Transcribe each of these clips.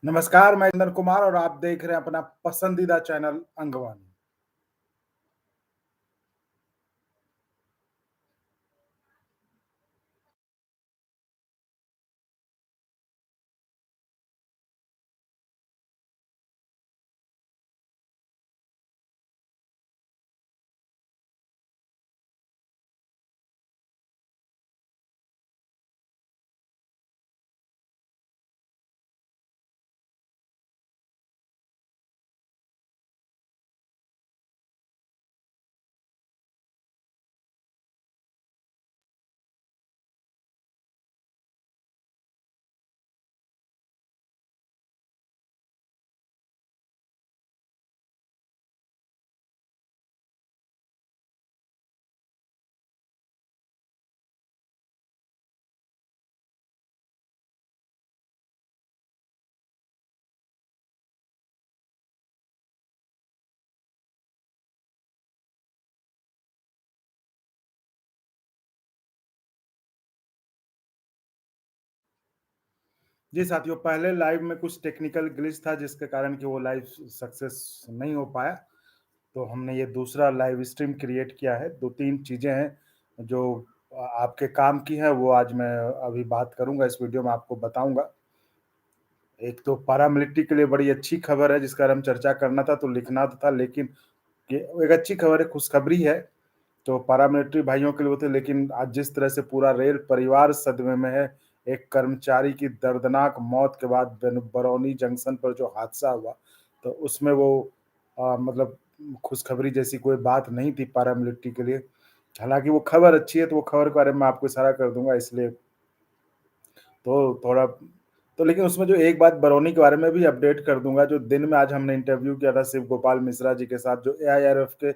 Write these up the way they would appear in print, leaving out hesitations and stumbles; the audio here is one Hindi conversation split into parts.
नमस्कार, मैं इंदर कुमार और आप देख रहे हैं अपना पसंदीदा चैनल अंगवानी। जी साथियों, पहले लाइव में कुछ टेक्निकल ग्लिच था जिसके कारण कि वो लाइव सक्सेस नहीं हो पाया। तो हमने ये दूसरा लाइव स्ट्रीम क्रिएट किया है। 2-3 चीज़ें हैं जो आपके काम की हैं, वो आज मैं अभी बात करूँगा, इस वीडियो में आपको बताऊँगा। एक तो पैरामिलिट्री के लिए बड़ी अच्छी खबर है जिसका हम चर्चा करना था, तो लिखना तो था, लेकिन ये एक अच्छी खबर है, खुशखबरी है। तो पैरामिलिट्री भाइयों के लिए होते, लेकिन आज जिस तरह से पूरा रेल परिवार सदमे में है, एक कर्मचारी की दर्दनाक मौत के बाद बरौनी जंक्शन पर जो हादसा हुआ, तो उसमें वो मतलब खुशखबरी जैसी कोई बात नहीं थी पैरामिलिट्री के लिए। हालाँकि वो खबर अच्छी है, तो वो खबर के बारे में आपको इशारा कर दूँगा, इसलिए तो थोड़ा तो लेकिन उसमें जो एक बात बरौनी के बारे में भी अपडेट कर दूँगा, जो दिन में आज हमने इंटरव्यू किया था शिव गोपाल मिश्रा जी के साथ, जो एआईआरएफ के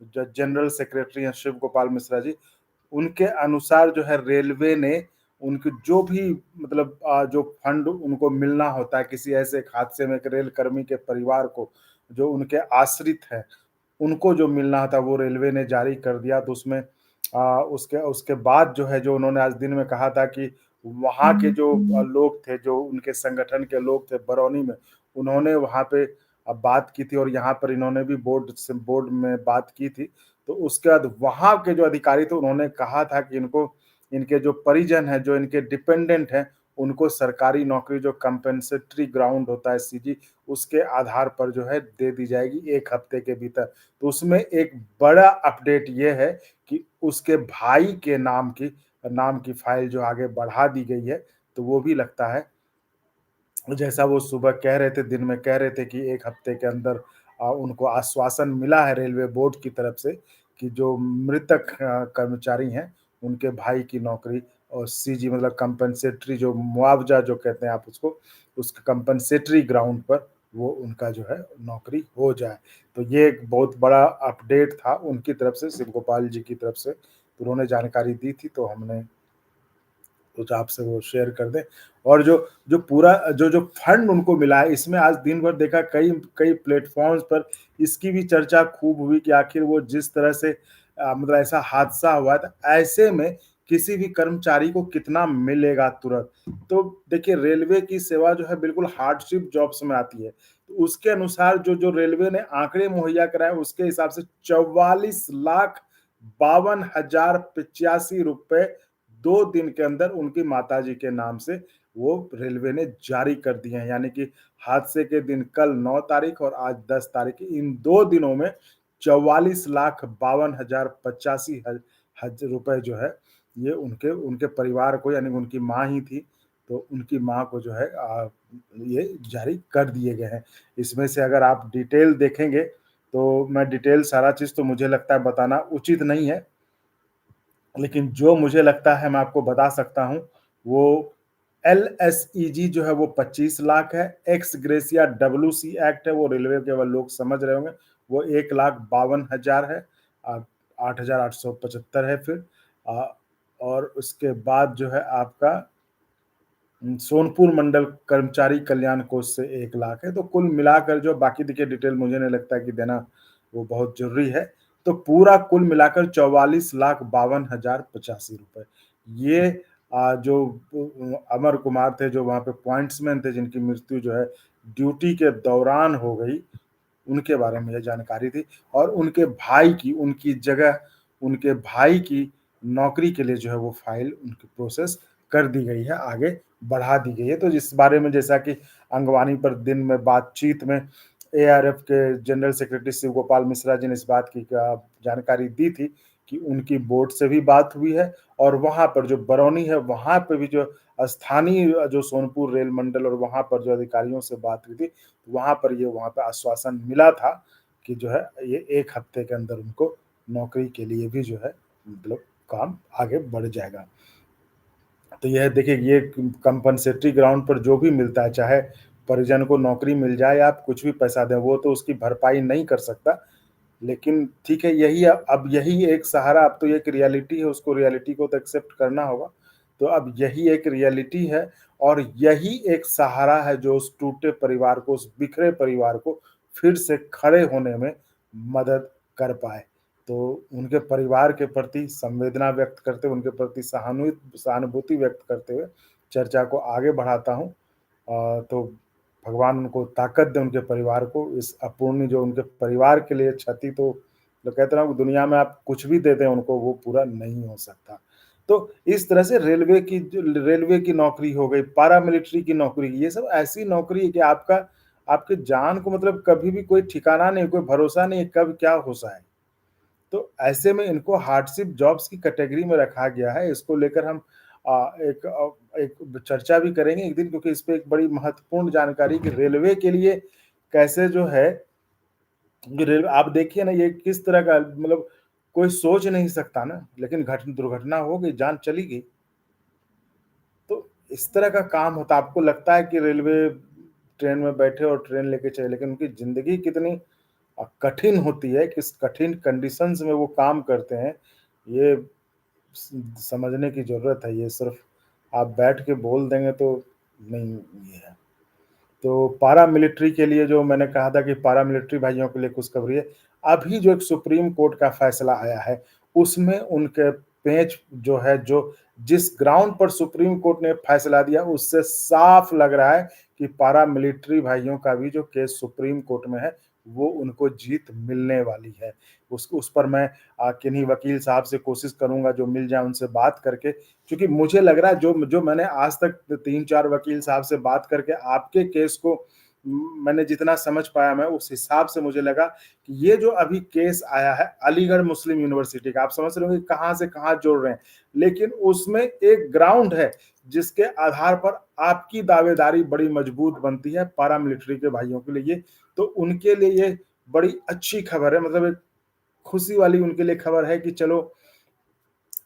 जो जनरल सेक्रेटरी हैं शिव गोपाल मिश्रा जी, उनके अनुसार जो है रेलवे ने उनके जो भी मतलब जो फंड उनको मिलना होता है किसी ऐसे एक हादसे में एक रेल कर्मी के परिवार को, जो उनके आश्रित हैं, उनको जो मिलना था वो रेलवे ने जारी कर दिया। तो उसमें उसके उसके बाद जो है, जो उन्होंने आज दिन में कहा था कि वहाँ के जो लोग थे, जो उनके संगठन के लोग थे बरौनी में, उन्होंने वहाँ पे बात की थी और यहाँ पर इन्होंने भी बोर्ड में बात की थी। तो उसके बाद वहाँ के जो अधिकारी थे, उन्होंने कहा था कि इनको इनके जो परिजन हैं, जो इनके डिपेंडेंट हैं, उनको सरकारी नौकरी जो कंपेंसेटरी ग्राउंड होता है सीजी, उसके आधार पर जो है दे दी जाएगी 1 हफ्ते के भीतर। तो उसमें एक बड़ा अपडेट ये है कि उसके भाई के नाम की फाइल जो आगे बढ़ा दी गई है, तो वो भी लगता है जैसा वो सुबह कह रहे थे, दिन में कह रहे थे कि 1 हफ्ते के अंदर उनको आश्वासन मिला है रेलवे बोर्ड की तरफ से कि जो मृतक कर्मचारी हैं, उनके भाई की नौकरी और सीजी मतलब कंपेंसेटरी जो मुआवजा जो कहते हैं आप उसको, उस कंपेंसेटरी ग्राउंड पर वो उनका जो है नौकरी हो जाए। तो ये एक बहुत बड़ा अपडेट था उनकी तरफ से, शिव गोपाल जी की तरफ से। तो उन्होंने जानकारी दी थी, तो हमने सोचा आपसे वो शेयर कर दें। और जो जो पूरा जो फंड उनको मिला है, इसमें आज दिन भर देखा कई कई प्लेटफ़ॉर्म्स पर इसकी भी चर्चा खूब हुई कि आखिर वो जिस तरह से मतलब ऐसा हादसा हुआ था, ऐसे में किसी भी कर्मचारी को कितना मिलेगा तुरंत। तो देखिए, रेलवे की सेवा जो है बिल्कुल हार्डशिप जॉब्स में आती है। तो उसके अनुसार जो रेलवे ने आंकड़े मुहैया कराए, उसके हिसाब से 44,52,085 रुपए 2 दिन के अंदर उनकी माताजी के नाम से वो रेलवे ने जारी कर दिए हैं। यानी कि हादसे के दिन कल 9 तारीख और आज 10 तारीख, इन 2 दिनों में 44,52,085 हज रुपए जो है, ये उनके उनके परिवार को, यानी उनकी माँ ही थी, तो उनकी माँ को जो है ये जारी कर दिए गए हैं। इसमें से अगर आप डिटेल देखेंगे, तो मैं डिटेल सारा चीज़ तो मुझे लगता है बताना उचित नहीं है। लेकिन जो मुझे लगता है मैं आपको बता सकता हूँ, वो एलएसईजी जो है वो 25 लाख है, एक्स ग्रेसिया डब्ल्यूसी एक्ट है, वो रेलवे के वो लोग समझ रहे होंगे, वो 1,52,000 है, 8,875 है फिर अ, और उसके बाद जो है आपका सोनपुर मंडल कर्मचारी कल्याण कोष से 1 लाख है, तो कुल मिलाकर जो बाकी देखिए डिटेल मुझे नहीं लगता कि देना वो बहुत ज़रूरी है। तो पूरा कुल मिलाकर 44,52,085 रुपए। ये जो अमर कुमार थे, जो वहाँ पे पॉइंट्समैन थे, जिनकी मृत्यु जो है ड्यूटी के दौरान हो गई, उनके बारे में ये जानकारी थी। और उनके भाई की, उनकी जगह उनके भाई की नौकरी के लिए जो है वो फाइल उनकी प्रोसेस कर दी गई है, आगे बढ़ा दी गई है। तो इस बारे में जैसा कि अंगवानी पर दिन में बातचीत में एआरएफ के जनरल सेक्रेटरी शिव गोपाल मिश्रा जी ने इस बात की जानकारी दी थी कि उनकी बोर्ड से भी बात हुई है, और वहाँ पर जो बरौनी है वहाँ पे भी जो स्थानीय जो सोनपुर रेल मंडल और वहाँ पर जो अधिकारियों से बात हुई थी, वहाँ पर ये वहाँ पे आश्वासन मिला था कि जो है ये 1 हफ्ते के अंदर उनको नौकरी के लिए भी जो है मतलब काम आगे बढ़ जाएगा। तो यह देखिए, ये कंपनसेटरी ग्राउंड पर जो भी मिलता है, चाहे परिजन को नौकरी मिल जाए या आप कुछ भी पैसा दें, वो तो उसकी भरपाई नहीं कर सकता। लेकिन ठीक है, यही अब यही एक सहारा, अब तो ये एक रियलिटी है, उसको रियलिटी को तो एक्सेप्ट करना होगा। तो अब यही एक रियलिटी है, और यही एक सहारा है जो उस टूटे परिवार को, उस बिखरे परिवार को फिर से खड़े होने में मदद कर पाए। तो उनके परिवार के प्रति संवेदना व्यक्त करते हुए, उनके प्रति सहानुभूति व्यक्त करते हुए चर्चा को आगे बढ़ाता हूँ। तो भगवान उनको ताकत दे, उनके परिवार को, इस अपूर्णीय जो उनके परिवार के लिए क्षति, तो कहते हैं ना, दुनिया में आप कुछ भी दे दें उनको, वो पूरा नहीं हो सकता। तो इस तरह से रेलवे की नौकरी हो गई, पारामिलिट्री की नौकरी, ये सब ऐसी नौकरी है कि आपके जान को मतलब कभी भी कोई ठिकाना नहीं, कोई भरोसा नहीं है कब क्या हो जाए। तो ऐसे में इनको हार्डशिप जॉब्स की कैटेगरी में रखा गया है। इसको लेकर हम एक चर्चा भी करेंगे एक दिन, क्योंकि इस पे एक बड़ी महत्वपूर्ण जानकारी कि रेलवे के लिए कैसे जो है, रेल आप देखिए ना, ये किस तरह का मतलब कोई सोच नहीं सकता ना, लेकिन दुर्घटना हो गई, जान चली गई। तो इस तरह का काम होता है। आपको लगता है कि रेलवे ट्रेन में बैठे और ट्रेन लेके चले, लेकिन उनकी ज़िंदगी कितनी कठिन होती है, किस कठिन कंडीशंस में वो काम करते हैं, ये समझने की ज़रूरत है। ये सिर्फ आप बैठ के बोल देंगे तो नहीं ये है। तो पारामिलिट्री के लिए जो मैंने कहा था कि पारामिलिट्री भाइयों के लिए खुशखबरी है। अभी जो एक सुप्रीम कोर्ट का फैसला आया है, उसमें उनके पेच जो है, जो जिस ग्राउंड पर सुप्रीम कोर्ट ने फैसला दिया, उससे साफ लग रहा है कि पारामिलिट्री भाइयों का भी जो केस सुप्रीम कोर्ट में है, वो उनको जीत मिलने वाली है। उस पर मैं किन्हीं वकील साहब से कोशिश करूँगा जो मिल जाए, उनसे बात करके, क्योंकि मुझे लग रहा है जो जो मैंने आज तक 3-4 वकील साहब से बात करके आपके केस को मैंने जितना समझ पाया, मैं उस हिसाब से मुझे लगा कि ये जो अभी केस आया है अलीगढ़ मुस्लिम यूनिवर्सिटी का, आप समझ रहे होंगे कहाँ से कहाँ जोड़ रहे हैं, लेकिन उसमें एक ग्राउंड है जिसके आधार पर आपकी दावेदारी बड़ी मजबूत बनती है पारामिलिट्री के भाइयों के लिए। तो उनके लिए ये बड़ी अच्छी खबर है, मतलब एक खुशी वाली उनके लिए खबर है कि चलो,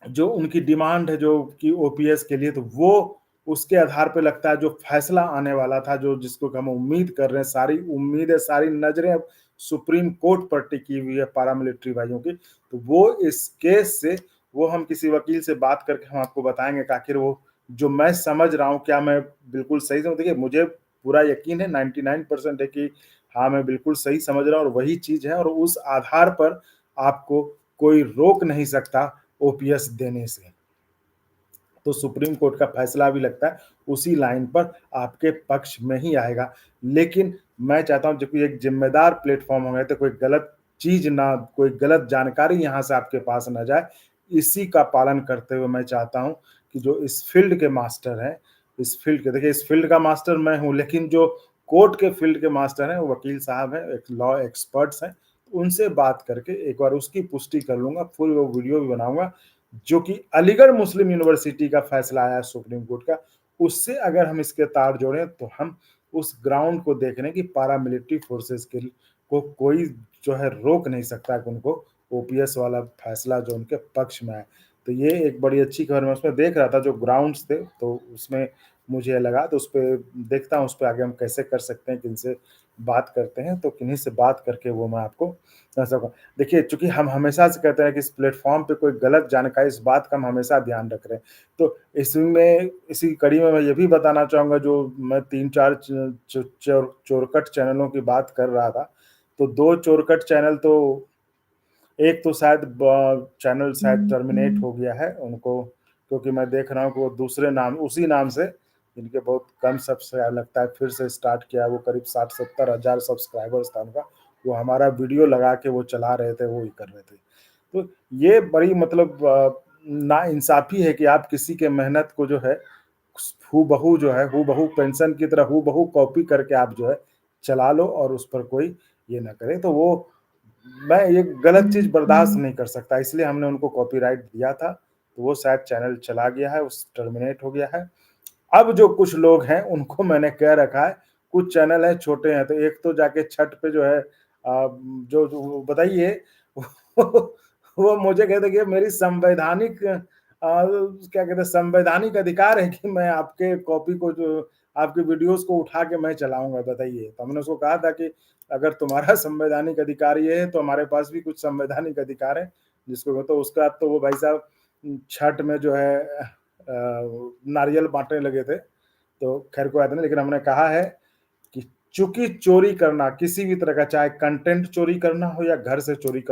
जो उनकी डिमांड है जो कि ओपीएस के लिए, तो वो उसके आधार पे लगता है जो फैसला आने वाला था, जो जिसको हम उम्मीद कर रहे हैं, सारी उम्मीदें, सारी नजरें अब सुप्रीम कोर्ट पर टिकी हुई है पारामिलिट्री भाइयों की। तो वो इस केस से, वो हम किसी वकील से बात करके हम आपको बताएंगे कि आखिर वो जो मैं समझ रहा हूँ, क्या मैं बिल्कुल सही समझ, देखिए मुझे पूरा यकीन है, 99% है कि हाँ मैं बिल्कुल सही समझ रहा हूँ और वही चीज है, और उस आधार पर आपको कोई रोक नहीं सकता ओपीएस देने से। तो सुप्रीम कोर्ट का फैसला भी लगता है उसी लाइन पर आपके पक्ष में ही आएगा। लेकिन मैं चाहता हूँ, जो कि एक जिम्मेदार प्लेटफॉर्म होगा, तो कोई गलत चीज ना, कोई गलत जानकारी यहाँ से आपके पास ना जाए, इसी का पालन करते हुए मैं चाहता हूँ कि जो इस फील्ड के मास्टर हैं, इस फील्ड के, देखिए इस फील्ड का मास्टर मैं हूँ, लेकिन जो कोर्ट के फील्ड के मास्टर हैं वो वकील साहब हैं, एक लॉ एक्सपर्ट्स हैं, उनसे बात करके एक बार उसकी पुष्टि कर लूंगा, फुल वो वीडियो भी बनाऊंगा, जो कि अलीगढ़ मुस्लिम यूनिवर्सिटी का फैसला आया सुप्रीम कोर्ट का, उससे अगर हम इसके तार जोड़ें तो हम उस ग्राउंड को देख रहे हैं कि पारामिलिट्री फोर्सेस के को कोई जो है रोक नहीं सकता कि उनको ओपीएस वाला फैसला जो उनके पक्ष में आए। तो ये एक बड़ी अच्छी खबर, मैं उसमें देख रहा था जो ग्राउंड्स थे, तो उसमें मुझे लगा, तो उस पर देखता हूँ उस पर आगे हम कैसे कर सकते हैं, किनसे बात करते हैं, तो किन्हीं से बात करके वो मैं आपको बता सकूँ। देखिए, चूँकि हम हमेशा से कहते हैं कि इस प्लेटफ़ॉर्म पे कोई गलत जानकारी, इस बात का हम हमेशा ध्यान रख रहे हैं। तो इसमें इसी कड़ी में मैं ये भी बताना चाहूँगा, जो मैं 3-4 च च चोर चोरकट चैनलों की बात कर रहा था, तो 2 चोरकट चैनल, तो एक तो शायद ब चैनल शायद टर्मिनेट हो गया है उनको, क्योंकि मैं देख रहा हूँ कि वो दूसरे नाम, उसी नाम से जिनके बहुत कम सब्सक्राइब लगता है फिर से स्टार्ट किया, वो करीब 60-70 हज़ार सब्सक्राइबर्स था उनका। वो हमारा वीडियो लगा के वो चला रहे थे, वो ही कर रहे थे। तो ये बड़ी मतलब नाइंसाफ़ी है कि आप किसी के मेहनत को जो है हूबहू जो है, हूबहू पेंशन की तरह हूबहू कॉपी करके आप जो है चला लो और उस पर कोई ये ना करे। तो वो मैं ये गलत चीज़ बर्दाश्त नहीं कर सकता, इसलिए हमने उनको कॉपीराइट दिया था। तो वो शायद चैनल चला गया है, उस टर्मिनेट हो गया है। अब जो कुछ लोग हैं उनको मैंने कह रखा है, कुछ चैनल हैं छोटे हैं, तो एक तो जाके छठ पे जो है जो जो बताइए वो मुझे कहते कि मेरी संवैधानिक क्या कहते हैं संवैधानिक अधिकार है कि मैं आपके कॉपी को जो आपके वीडियोज़ को उठा के मैं चलाऊँगा बताइए। तो हमने उसको कहा था कि अगर तुम्हारा संवैधानिक अधिकार ये है तो हमारे पास भी कुछ संवैधानिक अधिकार है, जिसको तो उसके बाद तो वो भाई साहब छठ में जो है नारियल बाँटने लगे थे। तो खैर कोई बात नहीं, लेकिन हमने कहा है कि चूँकि चोरी करना किसी भी तरह का चाहे कंटेंट चोरी करना हो या घर से चोरी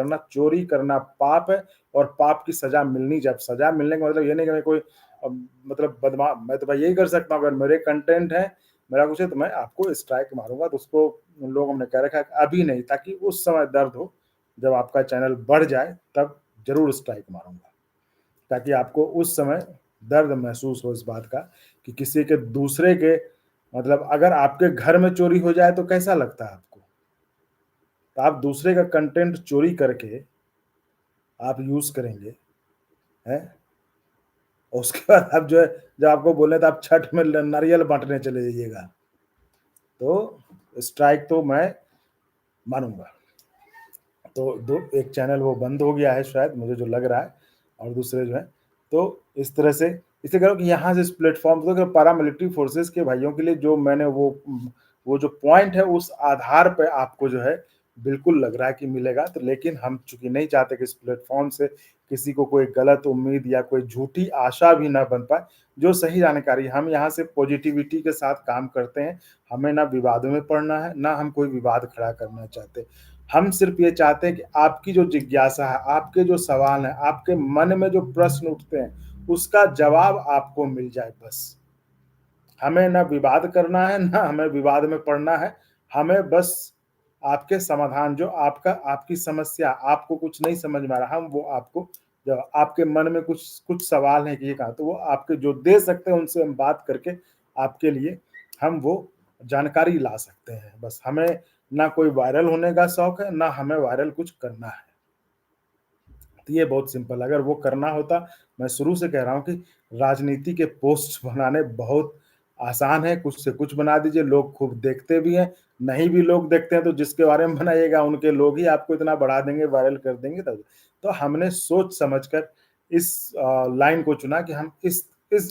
करना पाप है और पाप की सज़ा मिलनी जब सज़ा मिलने का मतलब ये नहीं कि मैं कोई मतलब मैं तो भाई यही कर सकता हूँ, अगर मेरे कंटेंट है, मेरा कुछ है तो मैं आपको स्ट्राइक मारूँगा, तो उसको उन लोग हमने कह रखा है कि अभी नहीं, ताकि उस समय दर्द हो, जब आपका चैनल बढ़ जाए तब ज़रूर स्ट्राइक मारूँगा। ताकि आपको उस समय दर्द महसूस हो इस बात का कि किसी के दूसरे के मतलब अगर आपके घर में चोरी हो जाए तो कैसा लगता है आपको? तो आप दूसरे का कंटेंट चोरी करके आप यूज़ करेंगे, हैं? और उसके बाद आप जो है जब आपको बोले तो आप छठ में ल नारियल बाँटने चले जाइएगा। तो स्ट्राइक तो मैं मानूँगा। तो दो एक चैनल वो बंद हो गया है शायद मुझे जो लग रहा है और दूसरे जो हैं, तो इस तरह से इसलिए कह रहा हूँ कि यहाँ से इस प्लेटफ़ॉर्म पे पैरामिलिट्री फ़ोर्सेस के भाइयों के लिए जो मैंने वो जो पॉइंट है उस आधार पे आपको जो है बिल्कुल लग रहा है कि मिलेगा, तो लेकिन हम चूँकि नहीं चाहते कि इस प्लेटफ़ॉर्म से किसी को कोई गलत उम्मीद या कोई झूठी आशा भी ना बन पाए, जो सही जानकारी हम यहाँ से पॉज़िटिविटी के साथ काम करते हैं, हमें ना विवादों में पड़ना है, ना हम कोई विवाद खड़ा करना चाहते। हम सिर्फ ये चाहते हैं कि आपकी जो जिज्ञासा है, आपके जो सवाल हैं, आपके मन में जो प्रश्न उठते हैं, उसका जवाब आपको मिल जाए बस। हमें ना विवाद करना है, ना हमें विवाद में पड़ना है। हमें बस आपके समाधान जो आपकी समस्या आपको कुछ नहीं समझ में आ रहा, हम वो आपको जो आपके मन में कुछ कुछ सवाल हैं कि ये कहा, तो वो आपके जो दे सकते हैं उनसे हम बात करके आपके लिए हम वो जानकारी ला सकते हैं। बस हमें ना कोई वायरल होने का शौक है, ना हमें वायरल कुछ करना है। तो ये बहुत सिंपल है, अगर वो करना होता, मैं शुरू से कह रहा हूँ कि राजनीति के पोस्ट बनाने बहुत आसान है, कुछ से कुछ बना दीजिए, लोग खूब देखते भी हैं, नहीं भी लोग देखते हैं तो जिसके बारे में बनाइएगा उनके लोग ही आपको इतना बढ़ा देंगे, वायरल कर देंगे तब। तो हमने सोच समझ कर इस लाइन को चुना कि हम इस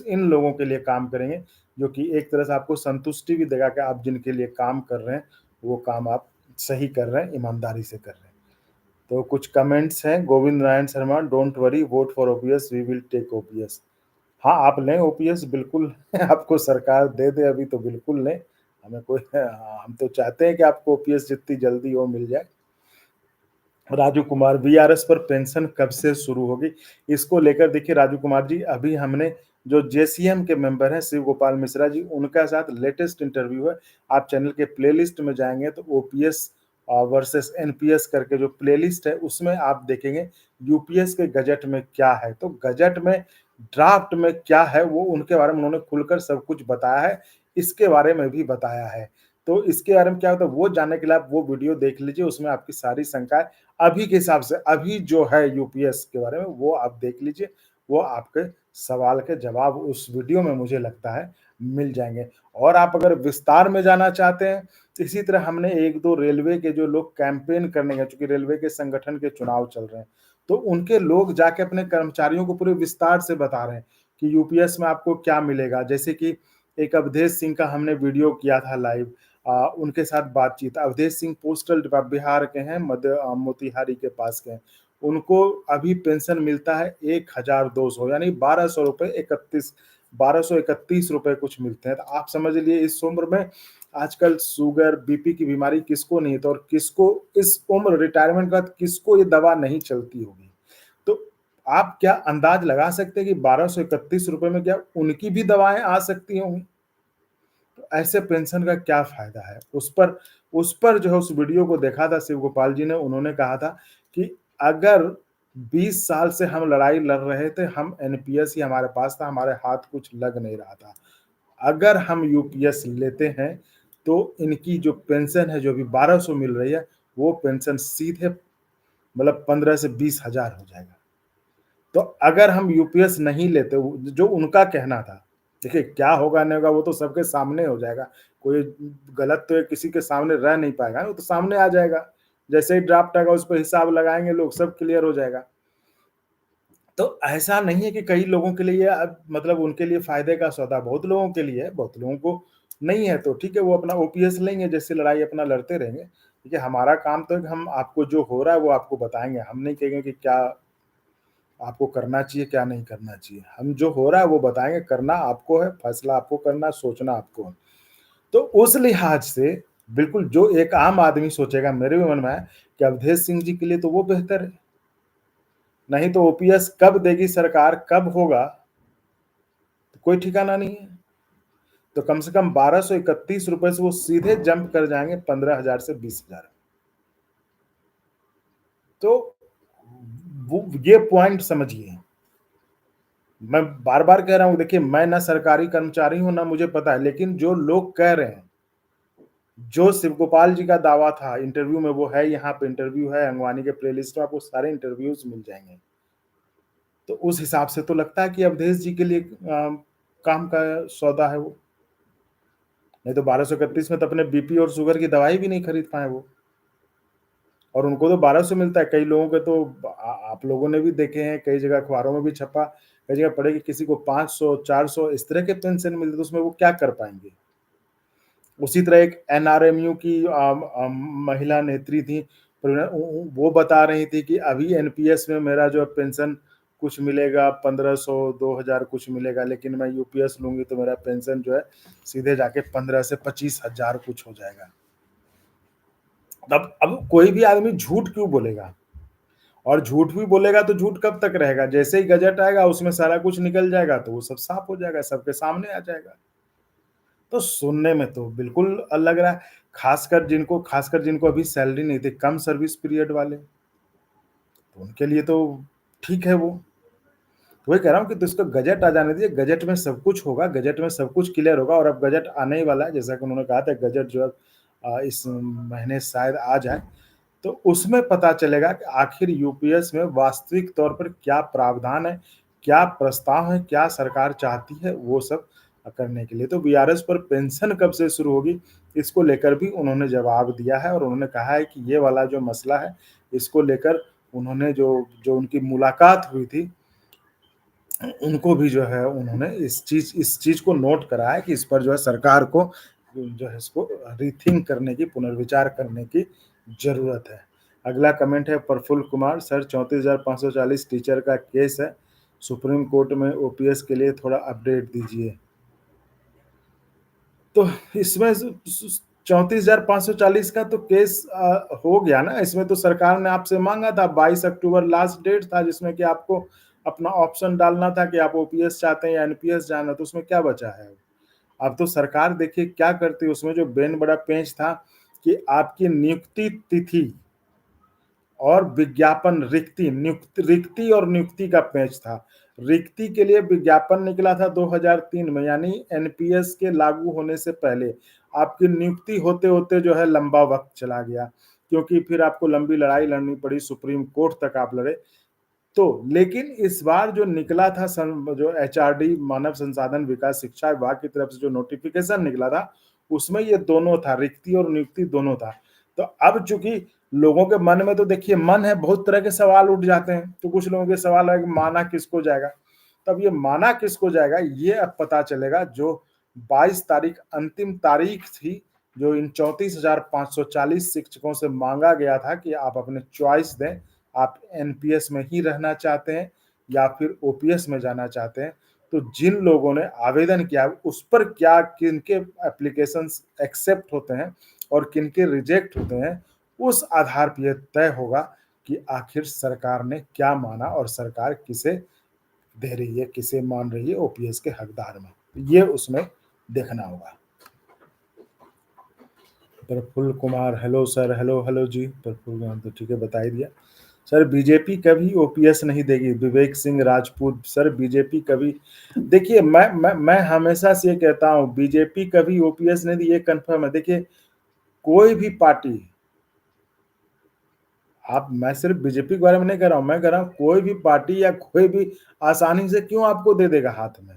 इन लोगों के लिए काम करेंगे, जो कि एक तरह से आपको संतुष्टि भी देगा कि आप जिनके लिए काम कर रहे हैं, वो काम आप सही कर रहे हैं, ईमानदारी से कर रहे हैं। तो कुछ कमेंट्स हैं, Govind Narayan Sharma, don't worry vote for OPS we will take OPS. हाँ, आप लें ओपीएस बिल्कुल आपको सरकार दे दे अभी तो बिल्कुल लें। हमें कोई हम तो चाहते हैं कि आपको ओपीएस जितनी जल्दी हो मिल जाए। राजू कुमार वीआरएस पर पेंशन कब से शुरू होगी? इसको लेकर देखिए राजू कुमार जी, अभी हमने जो जेसीएम के मेंबर हैं शिव गोपाल मिश्रा जी, उनका साथ लेटेस्ट इंटरव्यू है। आप चैनल के प्लेलिस्ट में जाएँगे तो ओपीएस वर्सेस एनपीएस करके जो प्लेलिस्ट है उसमें आप देखेंगे यूपीएस के गजट में क्या है। तो गजट में ड्राफ्ट में क्या है वो उनके बारे में उन्होंने खुलकर सब कुछ बताया है। इसके बारे में भी बताया है। तो इसके बारे में क्या होता है वो जानने के लिए आप वो वीडियो देख लीजिए, उसमें आपकी सारी शंकाएँ अभी के हिसाब से अभी जो है यूपीएस के बारे में वो आप देख लीजिए, वो आपके सवाल के जवाब उस वीडियो में मुझे लगता है मिल जाएँगे। और आप अगर विस्तार में जाना चाहते हैं, तो इसी तरह हमने 1-2 रेलवे के जो लोग कैंपेन करने गए, चूँकि रेलवे के संगठन के चुनाव चल रहे हैं, तो उनके लोग जाके अपने कर्मचारियों को पूरे विस्तार से बता रहे हैं कि यूपीएस में आपको क्या मिलेगा। जैसे कि एक अवधेश सिंह का हमने वीडियो किया था लाइव, उनके साथ बातचीत। अवधेश सिंह पोस्टल बिहार के हैं, मोतिहारी के पास के हैं। उनको अभी पेंशन मिलता है 1200 यानी ₹1231 कुछ मिलते हैं। तो आप समझ लीजिए इस उम्र में आजकल शुगर, बीपी की बीमारी किसको नहीं है, तो और किसको इस उम्र रिटायरमेंट के बाद किसको ये दवा नहीं चलती होगी। तो आप क्या अंदाज़ लगा सकते हैं कि ₹1231 में क्या उनकी भी दवाएँ आ सकती होंगी? ऐसे पेंशन का क्या फ़ायदा है? उस पर जो है उस वीडियो को देखा था शिव गोपाल जी ने, उन्होंने कहा था कि अगर 20 साल से हम लड़ाई लड़ रहे थे, हम एनपीएस ही हमारे पास था, हमारे हाथ कुछ लग नहीं रहा था। अगर हम यूपीएस लेते हैं, तो इनकी जो पेंशन है, जो अभी 1200 मिल रही है, वो पेंशन सीधे मतलब 15 से 20 हज़ार हो जाएगा। तो अगर हम यूपीएस नहीं लेते, जो उनका कहना था, देखिए क्या होगा नहीं होगा वो तो सबके सामने हो जाएगा। कोई गलत तो किसी के सामने रह नहीं पाएगा, वो तो सामने आ जाएगा। जैसे ही ड्राफ्ट आएगा उस पे हिसाब लगाएँगे लोग, सब क्लियर हो जाएगा। तो ऐसा नहीं है कि कई लोगों के लिए ये मतलब उनके लिए फ़ायदे का सौदा बहुत लोगों के लिए है, बहुत लोगों को नहीं है, तो ठीक है वो अपना ओपीएस लेंगे, जैसे लड़ाई अपना लड़ते रहेंगे। देखिए हमारा काम तो है कि हम आपको जो हो रहा है वो आपको बताएँगे, हम नहीं कहेंगे कि क्या आपको करना चाहिए, क्या नहीं करना चाहिए। हम जो हो रहा है वो बताएँगे, करना आपको है, फैसला आपको करना है, सोचना आपको है। तो उस लिहाज से बिल्कुल जो एक आम आदमी सोचेगा, मेरे भी मन में है कि अवधेश सिंह जी के लिए तो वो बेहतर है। नहीं तो ओपीएस कब देगी सरकार, कब होगा, तो कोई ठिकाना नहीं है। तो कम से कम ₹1231 से वो सीधे जंप कर जाएँगे 15,000 से 20,000। तो वो ये पॉइंट समझिए। मैं बार-बार कह रहा हूँ, देखिए मैं ना सरकारी कर्मचारी हूँ, ना मुझे पता है, लेकिन जो लोग कह रहे हैं, जो शिव गोपाल जी का दावा था इंटरव्यू में, वो है यहाँ पे इंटरव्यू है, अंगवानी के प्लेलिस्ट में आपको सारे इंटरव्यूज़ मिल जाएँगे। तो उस हिसाब से तो लगता है कि अवधेश जी के लिए काम का सौदा है वो। नहीं तो 1231 में तो अपने बीपी और शुगर की दवाई भी नहीं खरीद पाए वो। और उनको तो 1200 मिलता है, कई लोगों के तो आप लोगों ने भी देखे हैं, कई जगह अखबारों में भी छपा, कई जगह पढ़े कि किसी को 500, 400 इस तरह के पेंशन मिलते, तो उसमें वो क्या कर पाएँगे? उसी तरह एक एनआरएमयू की महिला नेत्री थी, वो बता रही थी कि अभी एनपीएस में मेरा जो पेंशन कुछ मिलेगा 1500, 2000 कुछ मिलेगा, लेकिन मैं यूपीएस लूँगी तो मेरा पेंशन जो है सीधे जाके 15 से 25,000 कुछ हो जाएगा। अब कोई भी आदमी झूठ क्यों बोलेगा? और झूठ भी बोलेगा तो झूठ कब तक रहेगा? जैसे ही गज़ट आएगा उसमें सारा कुछ निकल जाएगा तो वो सब साफ हो जाएगा, सबके सामने आ जाएगा। तो सुनने में तो बिल्कुल लग रहा है, खासकर जिनको अभी सैलरी नहीं थी, कम सर्विस पीरियड वाले, तो उनके लिए तो ठीक है वो। तो वही कह रहा हूँ कि तो इसका गज़ट आ जाने दीजिए, गज़ट में सब कुछ होगा, गज़ट में सब कुछ क्लियर होगा, और अब गज़ट आने ही वाला है, जैसा कि उन्होंने कहा था गज़ट जो है इस महीने शायद आ जाए। तो उसमें पता चलेगा कि आखिर यूपीएस में वास्तविक तौर पर क्या प्रावधान है, क्या प्रस्ताव है, क्या सरकार चाहती है वो सब करने के लिए। तो वीआरएस पर पेंशन कब से शुरू होगी, इसको लेकर भी उन्होंने जवाब दिया है, और उन्होंने कहा है कि ये वाला जो मसला है, इसको लेकर उन्होंने जो जो उनकी मुलाकात हुई थी, उनको भी जो है उन्होंने इस चीज़ को नोट करा है कि इस पर जो है सरकार को जो है इसको रीथिंक करने की, पुनर्विचार करने की ज़रूरत है। अगला कमेंट है प्रफुल्ल कुमार, सर 34,540 टीचर का केस है, सुप्रीम कोर्ट में ओपीएस के लिए थोड़ा अपडेट दीजिए। तो इसमें 34,540 का तो केस हो गया ना, इसमें तो सरकार ने आपसे माँगा था, 22 अक्टूबर लास्ट डेट था जिसमें कि आपको अपना ऑप्शन डालना था कि आप ओपीएस चाहते हैं या एनपीएस जाना, तो उसमें क्या बचा है? अब तो सरकार देखिए क्या करती है, उसमें जो बेन बड़ा पेंच था कि आपकी नियुक्ति तिथि और विज्ञापन रिक्ति और नियुक्ति का पेंच था। रिक्ति के लिए विज्ञापन निकला था 2003 में, यानी एनपीएस के लागू होने से पहले। आपकी नियुक्ति होते-होते जो है लंबा वक़्त चला गया, क्योंकि फिर आपको लंबी लड़ाई लड़नी पड़ी, सुप्रीम कोर्ट तक आप लड़े। तो लेकिन इस बार जो निकला था जो एचआरडी मानव संसाधन विकास शिक्षा विभाग की तरफ से जो नोटिफिकेशन निकला था, उसमें ये दोनों था, रिक्ति और नियुक्ति दोनों था। तो अब चूंकि लोगों के मन में तो देखिए मन है, बहुत तरह के सवाल उठ जाते हैं, तो कुछ लोगों के सवाल है कि माना किसको जाएगा। तब ये माना किसको जाएगा ये अब पता चलेगा, जो 22 तारीख अंतिम तारीख थी, जो इन 34,540 शिक्षकों से मांगा गया था कि आप अपने चॉइस दें, आप एनपीएस में ही रहना चाहते हैं या फिर ओपीएस में जाना चाहते हैं। तो जिन लोगों ने आवेदन किया उस पर क्या किनके एप्लीकेशंस एक्सेप्ट होते हैं और किनके रिजेक्ट होते हैं, उस आधार पर यह तय होगा कि आखिर सरकार ने क्या माना और सरकार किसे दे रही है, किसे मान रही है ओपीएस के हकदार में। ये उसमें देखना होगा। Prafull Kumar, hello sir, hello, hello ji, Prafull Kumar तो ठीक है, बता ही दिया। सर बीजेपी कभी ओपीएस नहीं देगी, विवेक सिंह राजपूत, सर बीजेपी कभी, देखिए मैं हमेशा से ये कहता हूँ बीजेपी कभी ओपीएस नहीं दी, ये कंफर्म है। देखिए कोई भी पार्टी, आप, मैं सिर्फ बीजेपी के बारे में नहीं कह रहा हूँ, मैं कह रहा हूँ कोई भी पार्टी या कोई भी आसानी से क्यों आपको दे देगा हाथ में।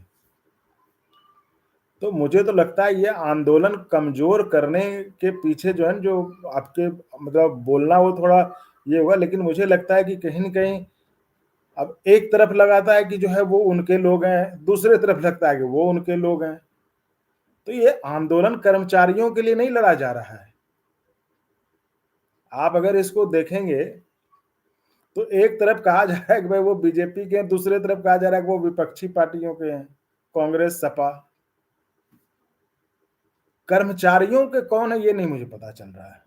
तो मुझे तो लगता है ये आंदोलन कमजोर करने के पीछे जो है, जो आपके मतलब बोलना वो थोड़ा ये होगा, लेकिन मुझे लगता है कि कहीं न कहीं अब एक तरफ लगाता है कि जो है वो उनके लोग हैं, दूसरे तरफ लगता है कि वो उनके लोग हैं। तो ये आंदोलन कर्मचारियों के लिए नहीं लड़ा जा रहा है। आप अगर इसको देखेंगे तो एक तरफ कहा जा रहा है कि भाई वो बीजेपी के हैं, दूसरे तरफ कहा जा रहा है कि वो विपक्षी पार्टियों के हैं, कांग्रेस, सपा। कर्मचारियों के कौन है ये नहीं मुझे पता चल रहा है।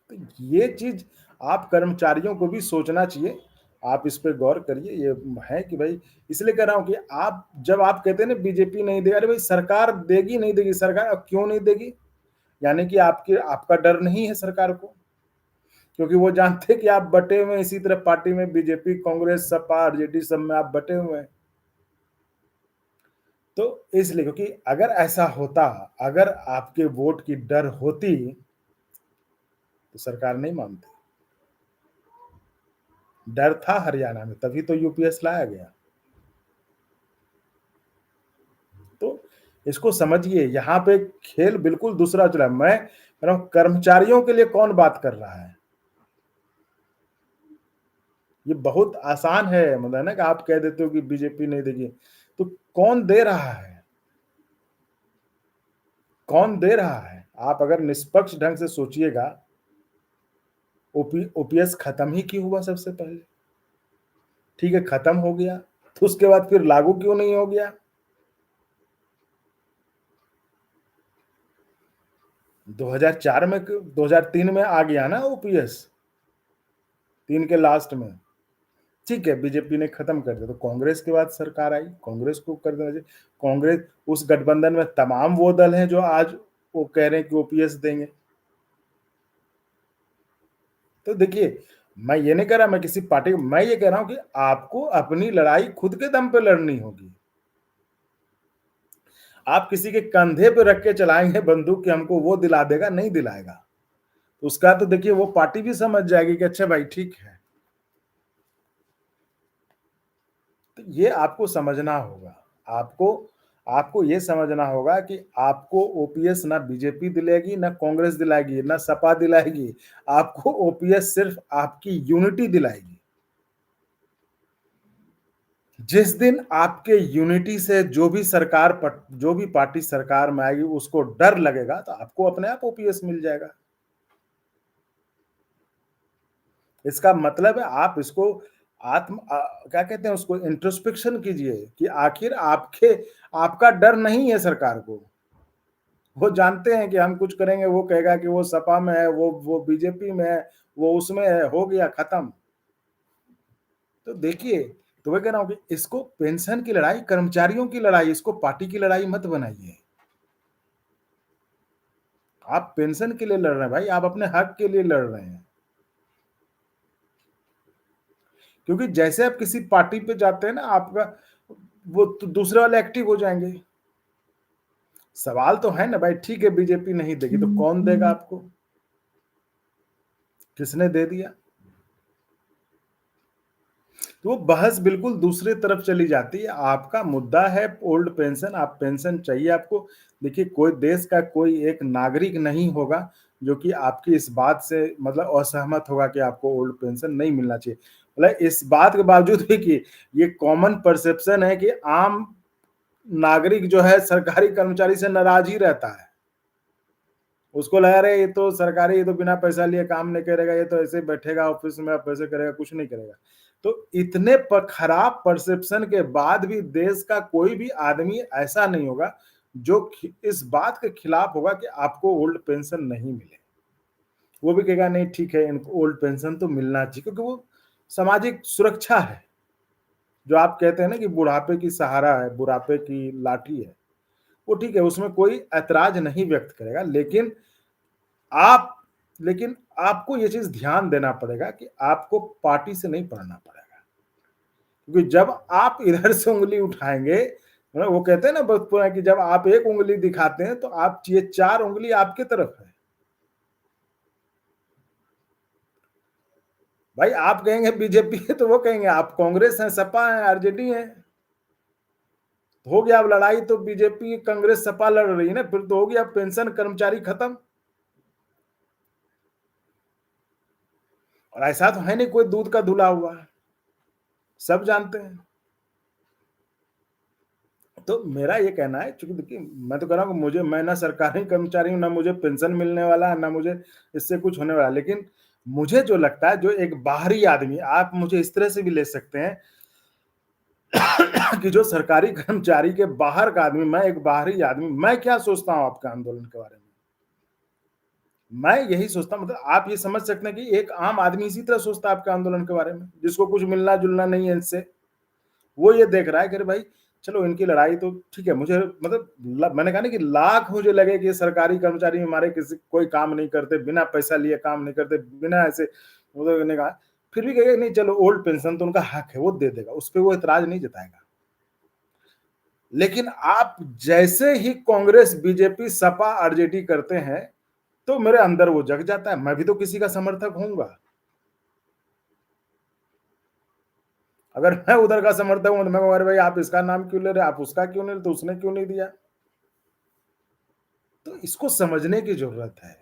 तो ये चीज आप कर्मचारियों को भी सोचना चाहिए, आप इस पे गौर करिए। ये है कि भाई, इसलिए कह रहा हूं कि आप जब आप कहते हैं ना बीजेपी नहीं देगी, अरे भाई सरकार देगी नहीं देगी, सरकार अब क्यों नहीं देगी? यानी कि आपके आपका डर नहीं है सरकार को, क्योंकि वो जानते हैं कि आप बटे हुए हैं इसी तरह पार्टी में, बीजेपी, कांग्रेस, सपा, आरजेडी सब में आप बटे हुए हैं। तो इसलिए, क्योंकि अगर ऐसा होता, अगर आपके वोट की डर होती तो सरकार नहीं मानती। डर था हरियाणा में, तभी तो यूपीएस लाया गया। तो इसको समझिए, यहाँ पे खेल बिल्कुल दूसरा चल रहा है। मैं कह रहा हूं कर्मचारियों के लिए कौन बात कर रहा है? ये बहुत आसान है, मतलब ना कि आप कह देते हो कि बीजेपी नहीं देगी, तो कौन दे रहा है? कौन दे रहा है? आप अगर निष्पक्ष ढंग से सोचिएगा, ओपीएस खत्म ही क्यों हुआ सबसे पहले? ठीक है, खत्म हो गया, तो उसके बाद फिर लागू क्यों नहीं हो गया? 2004 में, 2003 में आ गया ना ओपीएस, 3 के लास्ट में। ठीक है, बीजेपी ने खत्म कर दिया, तो कांग्रेस के बाद सरकार आई, कांग्रेस को कर देना चाहिए। कांग्रेस, उस गठबंधन में तमाम वो दल हैं जो आज वो कह रहे हैं कि ओपीएस देंगे। तो देखिए, मैं ये नहीं कह रहा मैं किसी पार्टी, मैं ये कह रहा हूं कि आपको अपनी लड़ाई खुद के दम पे लड़नी होगी। आप किसी के कंधे पे रख के चलाएंगे बंदूक कि हमको वो दिला देगा, नहीं दिलाएगा। उसका तो देखिए वो पार्टी भी समझ जाएगी कि अच्छा भाई ठीक है। तो ये आपको समझना होगा। आपको आपको ये समझना होगा कि आपको ओपीएस ना बीजेपी दिलाएगी, ना कांग्रेस दिलाएगी, ना सपा दिलाएगी। आपको ओपीएस सिर्फ आपकी यूनिटी दिलाएगी। जिस दिन आपके यूनिटी से जो भी पार्टी सरकार में आएगी उसको डर लगेगा, तो आपको अपने आप ओपीएस मिल जाएगा। इसका मतलब है आप इसको क्या कहते हैं उसको, इंट्रोस्पेक्शन कीजिए कि आखिर आपके आपका डर नहीं है सरकार को। वो जानते हैं कि हम कुछ करेंगे, वो कहेगा कि वो सपा में है, वो बीजेपी में है, वो उसमें है, हो गया खत्म। तो देखिए, तो मैं कह रहा हूँ कि इसको पेंशन की लड़ाई, कर्मचारियों की लड़ाई, इसको पार्टी की लड़ाई मत बनाइए। आप पेंशन के लिए लड़ रहे हैं भाई, आप अपने हक के लिए लड़ रहे हैं। क्योंकि जैसे आप किसी पार्टी पे जाते हैं ना, आपका वो तो दूसरे वाले एक्टिव हो जाएंगे। सवाल तो है ना भाई, ठीक है बीजेपी नहीं देगी तो कौन देगा आपको? किसने दे दिया? तो वो बहस बिल्कुल दूसरे तरफ चली जाती है। आपका मुद्दा है ओल्ड पेंशन, आप पेंशन चाहिए आपको। देखिए, कोई देश का कोई एक नागरिक नहीं होगा जो कि आपकी इस बात से मतलब असहमत होगा कि आपको ओल्ड पेंशन नहीं मिलना चाहिए। मतलब इस बात के बावजूद भी कि ये कॉमन परसेप्शन है कि आम नागरिक जो है सरकारी कर्मचारी से नाराज ही रहता है। उसको लगा रहे ये तो सरकारी, ये तो बिना पैसा लिए काम नहीं करेगा, ये तो ऐसे ही बैठेगा ऑफिस में, पैसे करेगा, कुछ नहीं करेगा। तो इतने खराब परसेप्शन के बाद भी देश का कोई भी आदमी ऐसा नहीं होगा जो इस बात के खिलाफ होगा कि आपको ओल्ड पेंशन नहीं मिले। वो भी कहेगा नहीं ठीक है, इनको ओल्ड पेंशन तो मिलना चाहिए, क्योंकि वो सामाजिक सुरक्षा है। जो आप कहते हैं ना कि बुढ़ापे की सहारा है, बुढ़ापे की लाठी है, वो ठीक है, उसमें कोई ऐतराज़ नहीं व्यक्त करेगा। आप लेकिन आपको ये चीज़ ध्यान देना पड़ेगा कि आपको पार्टी से नहीं पढ़ना पड़ेगा। क्योंकि जब आप इधर से उँगली उठाएँगे, वो कहते हैं ना बचपन में कि जब आप एक उँगली दिखाते हैं, तो आप ये 4 उँगली आपकी तरफ है। भाई आप कहेंगे बीजेपी है, तो वो कहेंगे आप कांग्रेस हैं, सपा हैं, आरजेडी हैं। हो गया अब लड़ाई, तो बीजेपी, कांग्रेस, सपा लड़ रही है ना, फिर तो हो गया पेंशन कर्मचारी खत्म। और ऐसा तो है नहीं कोई दूध का धुला हुआ है, सब जानते हैं। तो मेरा ये कहना है, चूंकि देखिए मैं तो कह रहा हूँ कि मैं ना सरकारी कर्मचारी हूँ, ना मुझे पेंशन मिलने वाला है, ना मुझे इससे कुछ होने वाला है। लेकिन मुझे जो लगता है, जो एक बाहरी आदमी, आप मुझे इस तरह से भी ले सकते हैं कि जो सरकारी कर्मचारी के बाहर का आदमी, मैं एक बाहरी आदमी, मैं क्या सोचता हूँ आपके आंदोलन के बारे में। मैं यही सोचता हूँ, मतलब आप ये समझ सकते हैं कि एक आम आदमी इसी तरह सोचता है आपके आंदोलन के बारे में, जिसको कुछ मिलना जुलना नहीं है इनसे। वो ये देख रहा है कि अरे भाई चलो इनकी लड़ाई तो ठीक है, मुझे मतलब मैंने कहा ना कि लाख मुझे लगे कि सरकारी कर्मचारी हमारे किसी कोई काम नहीं करते, बिना पैसा लिए काम नहीं करते, बिना ऐसे, मतलब ने कहा फिर भी कहेगा नहीं चलो ओल्ड पेंशन तो उनका हक है, वो दे देगा, उस पर वो इतराज नहीं जताएगा। लेकिन आप जैसे ही कांग्रेस, बीजेपी, सपा, आरजेडी करते हैं, तो मेरे अंदर वो जग जाता है, मैं भी तो किसी का समर्थक होऊंगा। अगर मैं उधर का समर्थक हूं तो मैं कहूं, अरे भाई आप इसका नाम क्यों ले रहे, आप उसका क्यों नहीं, तो उसने क्यों नहीं दिया। तो इसको समझने की जरूरत है।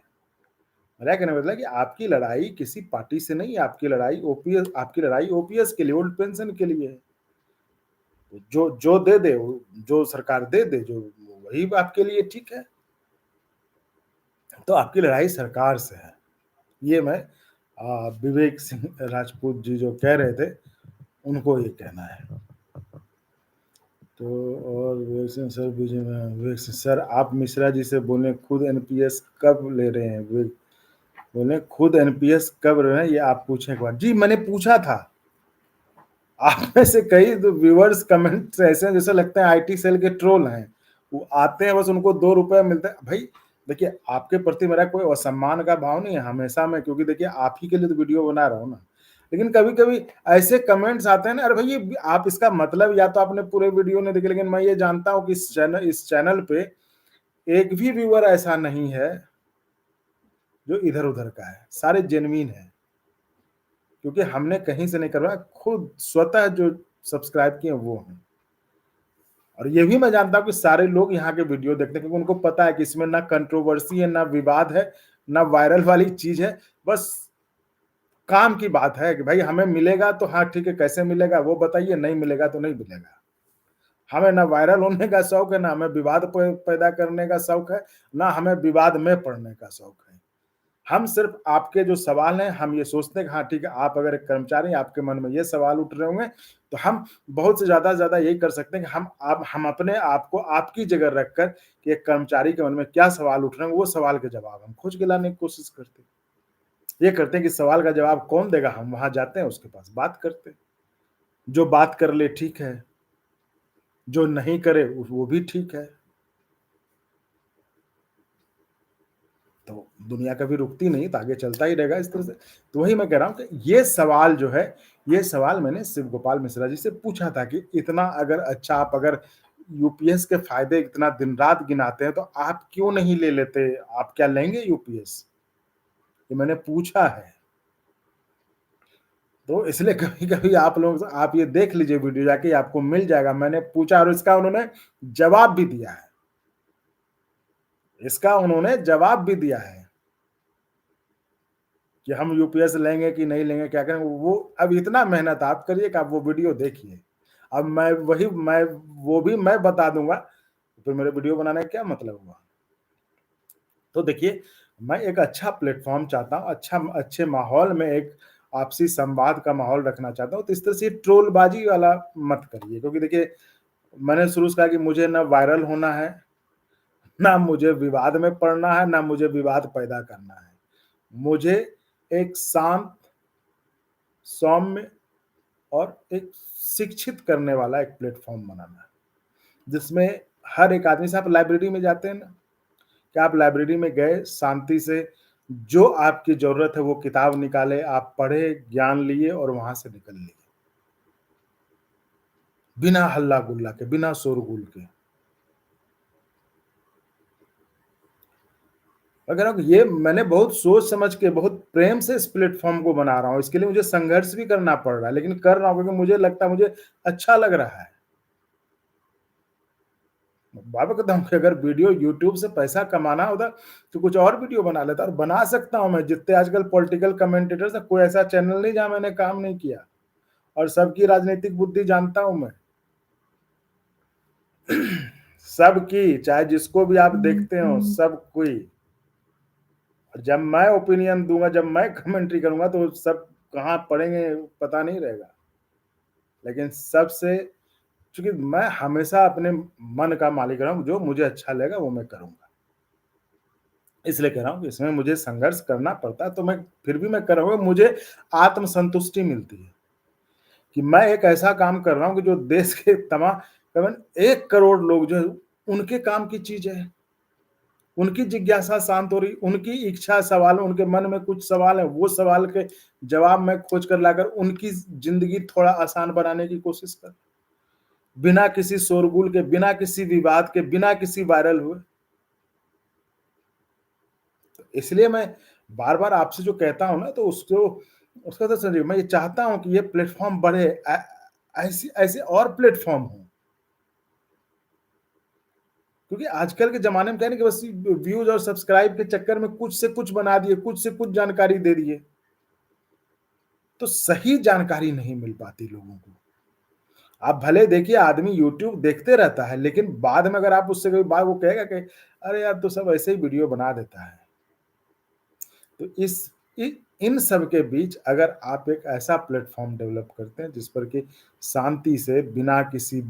मेरा कहने का मतलब है कि आपकी लड़ाई किसी पार्टी से नहीं है, आपकी लड़ाई ओपीएस के लिए, ओल्ड पेंशन के लिए है। जो जो दे दे, जो सरकार दे दे, जो वही आपके लिए ठीक है। तो आपकी लड़ाई सरकार से है। ये मैं विवेक सिंह राजपूत जी जो कह रहे थे, उनको ये कहना है। तो और विवेक सिंह सर बीजे में, विवेक सिंह सर आप मिश्रा जी से बोले खुद एनपीएस कब ले रहे हैं, बोले खुद एनपीएस कब ले रहे हैं, ये आप पूछें एक बार। जी मैंने पूछा था। आप में से कई व्यूअर्स कमेंट ऐसे हैं जैसे लगते हैं आईटी सेल के ट्रोल हैं। वो आते हैं बस उनको 2 रुपए मिलते हैं। भाई देखिए आपके प्रति मेरा कोई असम्मान का भाव नहीं है हमेशा में, क्योंकि देखिए आप ही के लिए तो वीडियो बना रहा हूँ ना। लेकिन कभी कभी ऐसे कमेंट्स आते हैं ना, अरे भाई ये आप इसका मतलब या तो आपने पूरे वीडियो नहीं देखे, लेकिन मैं ये जानता हूँ कि इस चैनल पे एक भी व्यूअर ऐसा नहीं है जो इधर उधर का है, सारे जेन्युइन है। क्योंकि हमने कहीं से नहीं करवाया, खुद स्वतः जो सब्सक्राइब किए वो हैं। और ये भी मैं जानता हूँ कि सारे लोग यहाँ के वीडियो देखते हैं, क्योंकि उनको पता है कि इसमें ना कंट्रोवर्सी है, ना विवाद है, ना वायरल वाली चीज है। बस काम की बात है कि भाई हमें मिलेगा तो हाँ ठीक है, कैसे मिलेगा वो बताइए, नहीं मिलेगा तो नहीं मिलेगा। हमें ना वायरल होने का शौक है, ना हमें विवाद पैदा करने का शौक है, ना हमें विवाद में पड़ने का शौक है। हम सिर्फ आपके जो सवाल हैं, हम ये सोचते हैं कि हाँ ठीक है, आप अगर एक कर्मचारी, आपके मन में ये सवाल उठ रहे होंगे, तो हम बहुत से ज्यादा यही कर सकते हैं कि हम अपने आप को आपकी जगह रखकर कि एक कर्मचारी के मन में क्या सवाल उठ रहे हैं, वो सवाल के जवाब हम खोज के लाने की कोशिश करते हैं। ये करते हैं कि सवाल का जवाब कौन देगा, हम वहां जाते हैं, उसके पास बात करते हैं। जो बात कर ले ठीक है, जो नहीं करे वो भी ठीक है। तो दुनिया कभी रुकती नहीं, तो आगे चलता ही रहेगा इस तरह से। तो वही मैं कह रहा हूँ कि ये सवाल जो है, ये सवाल मैंने शिव गोपाल मिश्रा जी से पूछा था कि इतना अगर अच्छा, आप अगर यूपीएस के फायदे इतना दिन रात गिनाते हैं, तो आप क्यों नहीं ले लेते, आप क्या लेंगे यूपीएस, ये मैंने पूछा है। तो इसलिए कभी कभी आप लोग, आप ये देख लीजिए वीडियो जाके, आपको मिल जाएगा, मैंने पूछा और इसका उन्होंने जवाब भी दिया है। इसका उन्होंने जवाब भी दिया है कि हम यूपीएस लेंगे कि नहीं लेंगे, क्या करेंगे वो। अब इतना मेहनत आप करिए कि आप वो वीडियो देखिए। अब मैं वो भी मैं बता दूंगा, तो फिर मेरे वीडियो बनाने का क्या मतलब हुआ। तो देखिए मैं एक अच्छा प्लेटफॉर्म चाहता हूँ, अच्छे माहौल में एक आपसी संवाद का माहौल रखना चाहता हूँ। तो इस तरह से ट्रोलबाजी वाला मत करिए, क्योंकि देखिए मैंने शुरू से कहा कि मुझे ना वायरल होना है, ना मुझे विवाद में पड़ना है, ना मुझे विवाद पैदा करना है। मुझे एक शांत, सौम्य और एक शिक्षित करने वाला एक प्लेटफॉर्म बनाना है, जिसमें हर एक आदमी से आप लाइब्रेरी में जाते हैं ना, क्या आप लाइब्रेरी में गए शांति से जो आपकी ज़रूरत है वो किताब निकाले, आप पढ़े, ज्ञान लिए और वहाँ से निकल लिए। बिना हल्ला-गुल्ला के, बिना शोरगुल के। अगर ये मैंने बहुत सोच समझ के, बहुत प्रेम से इस प्लेटफ़ॉर्म को बना रहा हूँ, इसके लिए मुझे संघर्ष भी करना पड़ रहा है, लेकिन कर रहा हूँ क्योंकि मुझे लगता है मुझे अच्छा लग रहा है। बार-बार कहता हूँ कि अगर वीडियो यूट्यूब से पैसा कमाना होता, तो कुछ और वीडियो बना लेता और बना सकता हूँ मैं, जितने आजकल पॉलिटिकल कमेंटेटर्स हैं, कोई ऐसा चैनल नहीं जहाँ मैंने काम नहीं किया और सबकी राजनीतिक बुद्धि जानता हूँ मैं। सबकी, चाहे जिसको भी आप देखते हो, सब कोई। और जब मैं ओपिनियन दूँगा, जब मैं कमेंट्री करूँगा तो सब कहाँ पड़ेंगे पता नहीं रहेगा। लेकिन सबसे चूँकि मैं हमेशा अपने मन का मालिक रहा हूँ, जो मुझे अच्छा लगेगा वो मैं करूँगा। इसलिए कह रहा हूँ कि इसमें मुझे संघर्ष करना पड़ता है, तो मैं फिर भी मैं कर रहा हूँ, मुझे आत्मसंतुष्टि मिलती है कि मैं एक ऐसा काम कर रहा हूँ कि जो देश के तकरीबन 1 करोड़ लोग जो हैं, उनके काम की चीज़ है। उनकी जिज्ञासा शांत हो रही, उनकी इच्छा सवाल उनके मन में कुछ सवाल है, वो सवाल के जवाब मैं खोज कर लाकर उनकी ज़िंदगी थोड़ा आसान बनाने की कोशिश कर। बिना किसी शोरगुल के, बिना किसी विवाद के, बिना किसी वायरल हुए। तो इसलिए मैं बार-बार आपसे जो कहता हूँ ना तो उसको उसका तो समझिए मैं ये चाहता हूँ कि ये प्लेटफ़ॉर्म बढ़े ऐसी ऐसे और प्लेटफ़ॉर्म हों। क्योंकि आजकल के ज़माने में क्या है ना कि बस व्यूज़ और सब्सक्राइब के चक्कर में कुछ से कुछ बना दिए, कुछ से कुछ जानकारी दे दिए। तो सही जानकारी नहीं मिल पाती लोगों को। आप भले देखिए आदमी यूट्यूब देखते रहता है, लेकिन बाद में अगर आप उससे कोई बात वो कहेगा कि अरे यार तो सब ऐसे ही वीडियो बना देता है। तो इन सब के बीच अगर आप एक ऐसा प्लेटफ़ॉर्म डेवलप करते हैं जिस पर कि शांति से बिना किसी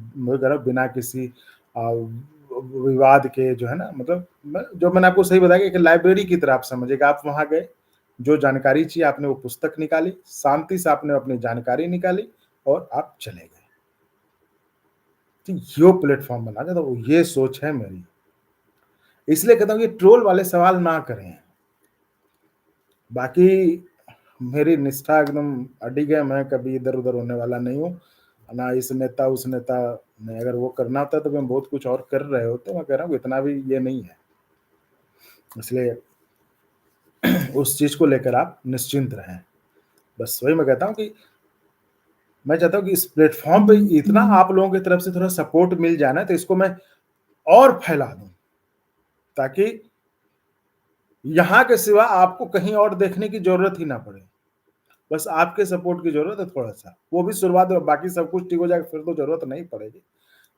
विवाद के जो है ना मतलब जो मैंने आपको सही बताया कि एक लाइब्रेरी की तरह आप समझिए कि आप वहाँ गए, जो जानकारी चाहिए आपने वो पुस्तक निकाली, शांति से आपने अपनी जानकारी निकाली और आप चले गए। तो यो प्लेटफ़ॉर्म बना था तो ये सोच है मेरी। इसलिए कहता हूँ कि ट्रोल वाले सवाल ना करें। बाकी मेरी निष्ठा एकदम अडिग है, मैं कभी इधर-उधर होने वाला नहीं हूँ। ना इस नेता, उस नेता ने अगर वो करना होता तो मैं बहुत कुछ और कर रहे होते। मैं कह रहा हूँ इतना भी ये नहीं है। इसलिए उस चीज़ को लेकर आप निश्चिंत रहें। बस वही मैं कहता हूँ कि मैं चाहता हूँ कि इस प्लेटफ़ॉर्म पे इतना आप लोगों की तरफ से थोड़ा सपोर्ट मिल जाए ना तो इसको मैं और फैला दूँ, ताकि यहाँ के सिवा आपको कहीं और देखने की ज़रूरत ही ना पड़े। बस आपके सपोर्ट की ज़रूरत है थोड़ा-सा, वो भी शुरुआत में बाकी सब कुछ ठीक हो जाएगा फिर तो ज़रूरत नहीं पड़ेगी।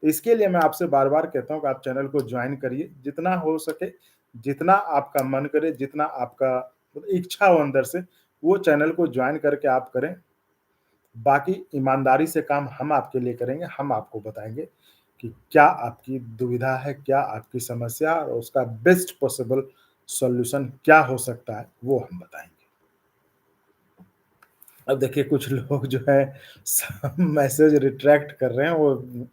इसके लिए मैं आपसे बार-बार कहता हूँ कि आप चैनल को जॉइन करिए, जितना हो सके, जितना आपका मन करे, जितना आपका इच्छा हो अंदर से, वो चैनल को जॉइन करके आप करें। बाकी ईमानदारी से काम हम आपके लिए करेंगे, हम आपको बताएँगे कि क्या आपकी दुविधा है, क्या आपकी समस्या और उसका बेस्ट पॉसिबल सॉल्यूशन क्या हो सकता है, वो हम बताएँगे। अब देखिए कुछ लोग जो है मैसेज रिट्रैक्ट कर रहे हैं वो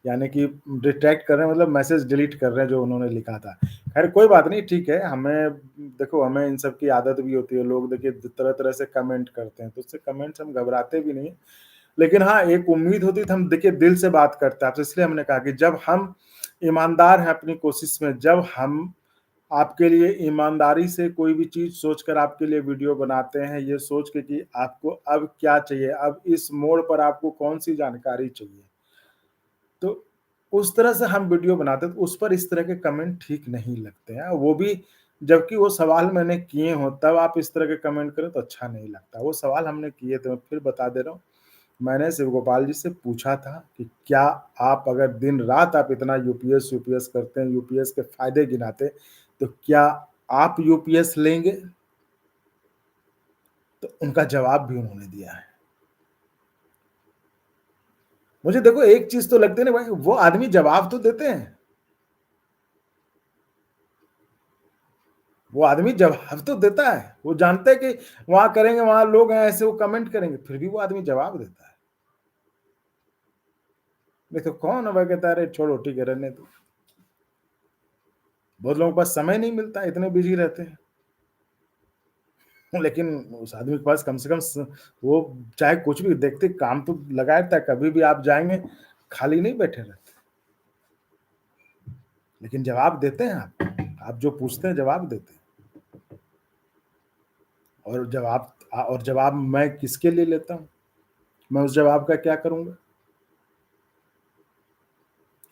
यानी कि रिट्रैक्ट कर रहे हैं मतलब मैसेज डिलीट कर रहे हैं जो उन्होंने लिखा था। खैर कोई बात नहीं ठीक है, हमें देखो हमें इन सब की आदत भी होती है, लोग देखिए तरह-तरह से कमेंट करते हैं, तो उससे कमेंट से हम घबराते भी नहीं हैं। लेकिन हाँ, एक उम्मीद होती है तो हम देखिए दिल से बात करते हैं आपसे इसलिए हमने कहा कि जब हम ईमानदार हैं अपनी कोशिश में, जब हम आपके लिए ईमानदारी से कोई भी चीज़ सोचकर आपके लिए वीडियो बनाते हैं, ये सोच के कि आपको अब क्या चाहिए, अब इस मोड़ पर आपको कौन-सी जानकारी चाहिए। तो उस तरह से हम वीडियो बनाते हैं, तो उस पर इस तरह के कमेंट ठीक नहीं लगते हैं। वो भी जबकि वो सवाल मैंने किए हों, तब आप इस तरह के कमेंट करें तो अच्छा नहीं लगता। वो सवाल हमने किए थे, मैं फिर बता दे रहा हूँ। मैंने शिव गोपाल जी से पूछा था कि क्या आप अगर दिन-रात आप इतना यूपीएस करते हैं, यूपीएस के फ़ायदे गिनाते, तो क्या आप यूपीएस लेंगे? तो उनका जवाब भी उन्होंने दिया है। मुझे देखो एक चीज़ तो लगती है ना भाई, वो आदमी जवाब तो देते हैं। वो आदमी जवाब तो देता है। वो जानते हैं कि वहाँ करेंगे, वहाँ लोग हैं, ऐसे वो कमेंट करेंगे, फिर भी वो आदमी जवाब देता है। नहीं तो कौन है भाई कहता है, "अरे छोड़ो ठीक है, रहने दो।" बहुत लोगों के पास समय नहीं मिलता, इतने बिज़ी रहते हैं। लेकिन उस आदमी के पास कम से कम वो चाहे कुछ भी देखते, काम तो लगा रहता है, कभी भी आप जाएंगे खाली नहीं बैठे रहते। लेकिन जवाब देते हैं आप जो पूछते हैं जवाब देते हैं। और जवाब मैं किसके लिए लेता हूँ, मैं उस जवाब का क्या करूंगा?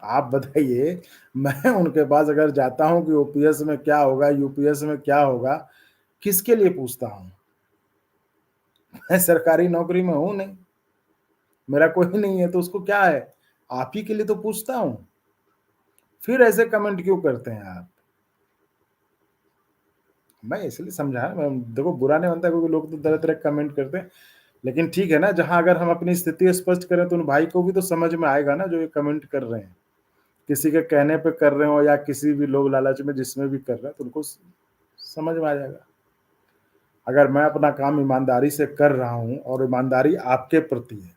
आप बताइए। मैं उनके पास अगर जाता हूँ कि ओपीएस में क्या होगा, यूपीएस में क्या होगा, किसके लिए पूछता हूँ? मैं सरकारी नौकरी में हूं नहीं, मेरा कोई नहीं है, तो उसको क्या है? आप ही के लिए तो पूछता हूँ। फिर ऐसे कमेंट क्यों करते हैं आप? मैं इसलिए समझाया, मैं देखो बुरा नहीं मानता, क्योंकि लोग तो तरह-तरह कमेंट करते हैं। लेकिन ठीक है ना, जहाँ अगर हम अपनी स्थिति स्पष्ट करें तो उन भाई को भी तो समझ में आएगा ना जो ये कमेंट कर रहे हैं। किसी के कहने पे कर रहे हो या किसी भी लोभ लालच में जिसमें भी कर रहे हैं, तो उनको समझ में आ जाएगा। अगर मैं अपना काम ईमानदारी से कर रहा हूँ और ईमानदारी आपके प्रति है,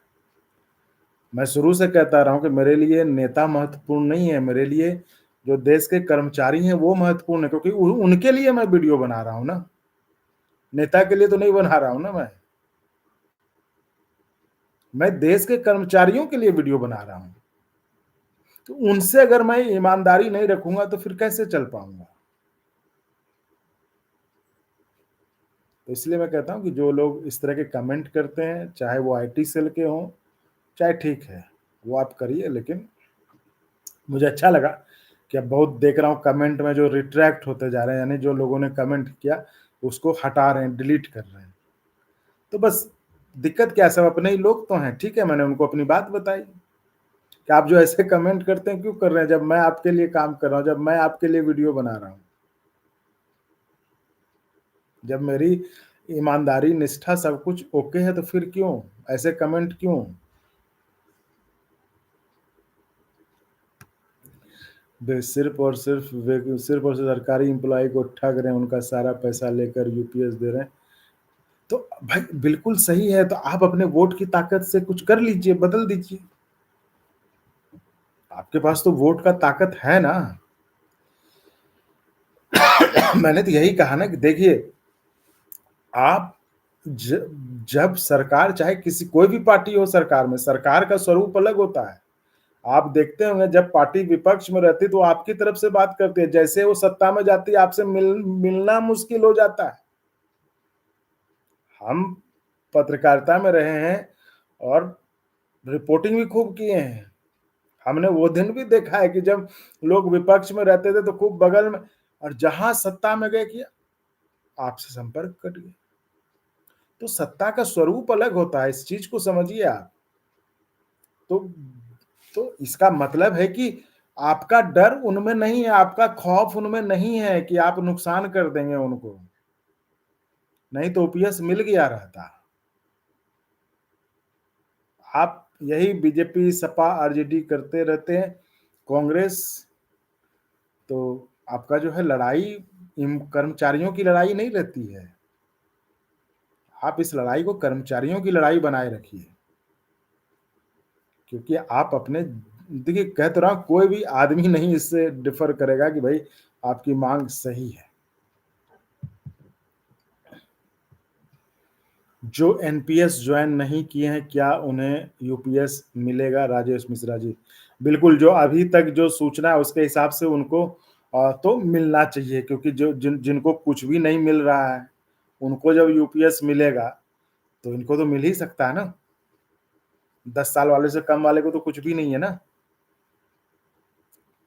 मैं शुरू से कहता रहा हूँ कि मेरे लिए नेता महत्वपूर्ण नहीं है, मेरे लिए जो देश के कर्मचारी हैं वो महत्वपूर्ण है, क्योंकि उनके लिए मैं वीडियो बना रहा हूँ ना, नेता के लिए तो नहीं बना रहा हूँ ना मैं देश के कर्मचारियों के लिए वीडियो बना रहा हूँ। तो उनसे अगर मैं ईमानदारी नहीं रखूंगा तो फिर कैसे चल पाऊंगा? तो इसलिए मैं कहता हूँ कि जो लोग इस तरह के कमेंट करते हैं, चाहे वो आईटी सेल के हों, चाहे ठीक है, वो आप करिए, लेकिन मुझे अच्छा लगा कि अब बहुत देख रहा हूँ कमेंट में जो रिट्रैक्ट होते जा रहे हैं, यानी जो लोगों ने कमेंट किया उसको हटा रहे हैं, डिलीट कर रहे हैं। तो बस दिक्कत क्या है, सब अपने ही लोग तो हैं, ठीक है, मैंने उनको अपनी बात बताई कि आप जो ऐसे कमेंट करते हैं क्यों कर रहे हैं, जब मैं आपके लिए काम कर रहा हूँ, जब मैं आपके लिए वीडियो बना रहा हूँ, जब मेरी ईमानदारी, निष्ठा सब कुछ ओके है, तो फिर क्यों ऐसे कमेंट क्यों? सिर्फ और सिर्फ सरकारी एम्प्लॉय को ठग रहे हैं, उनका सारा पैसा लेकर यूपीएस दे रहे हैं। तो भाई बिल्कुल सही है, तो आप अपने वोट की ताकत से कुछ कर लीजिए, बदल दीजिए। आपके पास तो वोट का ताकत है ना। मैंने तो यही कहा ना कि देखिए, आप ज जब सरकार, चाहे किसी कोई भी पार्टी हो सरकार में, सरकार का स्वरूप अलग होता है। आप देखते होंगे जब पार्टी विपक्ष में रहती है तो आपकी तरफ से बात करती है, जैसे वो सत्ता में जाती है आपसे मिलना मुश्किल हो जाता है। हम पत्रकारिता में रहे हैं और रिपोर्टिंग भी खूब किए हैं। हमने वो दिन भी देखा है कि जब लोग विपक्ष में रहते थे तो खूब बगल में, और जहां सत्ता में गए कि आपसे संपर्क कट गया। तो सत्ता का स्वरूप अलग होता है, इस चीज को समझिए आप। तो तो इसका मतलब है कि आपका डर उनमें नहीं है, आपका खौफ उनमें नहीं है कि आप नुकसान कर देंगे उनको, नहीं तो ओपीएस मिल गया रहता। आप यही बीजेपी, सपा, आरजेडी करते रहते हैं, कांग्रेस, तो आपका जो है लड़ाई इन कर्मचारियों की लड़ाई नहीं रहती है। आप इस लड़ाई को कर्मचारियों की लड़ाई बनाए रखिए, क्योंकि आप अपने, देखिए कह तो रहा हूँ, कोई भी आदमी नहीं इससे डिफर करेगा कि भाई आपकी मांग सही है। जो एनपीएस ज्वाइन नहीं किए हैं, क्या उन्हें यूपीएस मिलेगा? राजेश मिश्रा जी, बिल्कुल, जो अभी तक जो सूचना है उसके हिसाब से उनको तो मिलना चाहिए, क्योंकि जो जिनको कुछ भी नहीं मिल रहा है, उनको जब यूपीएस मिलेगा तो इनको तो मिल ही सकता है ना। 10 साल वाले से कम वाले को तो कुछ भी नहीं है ना।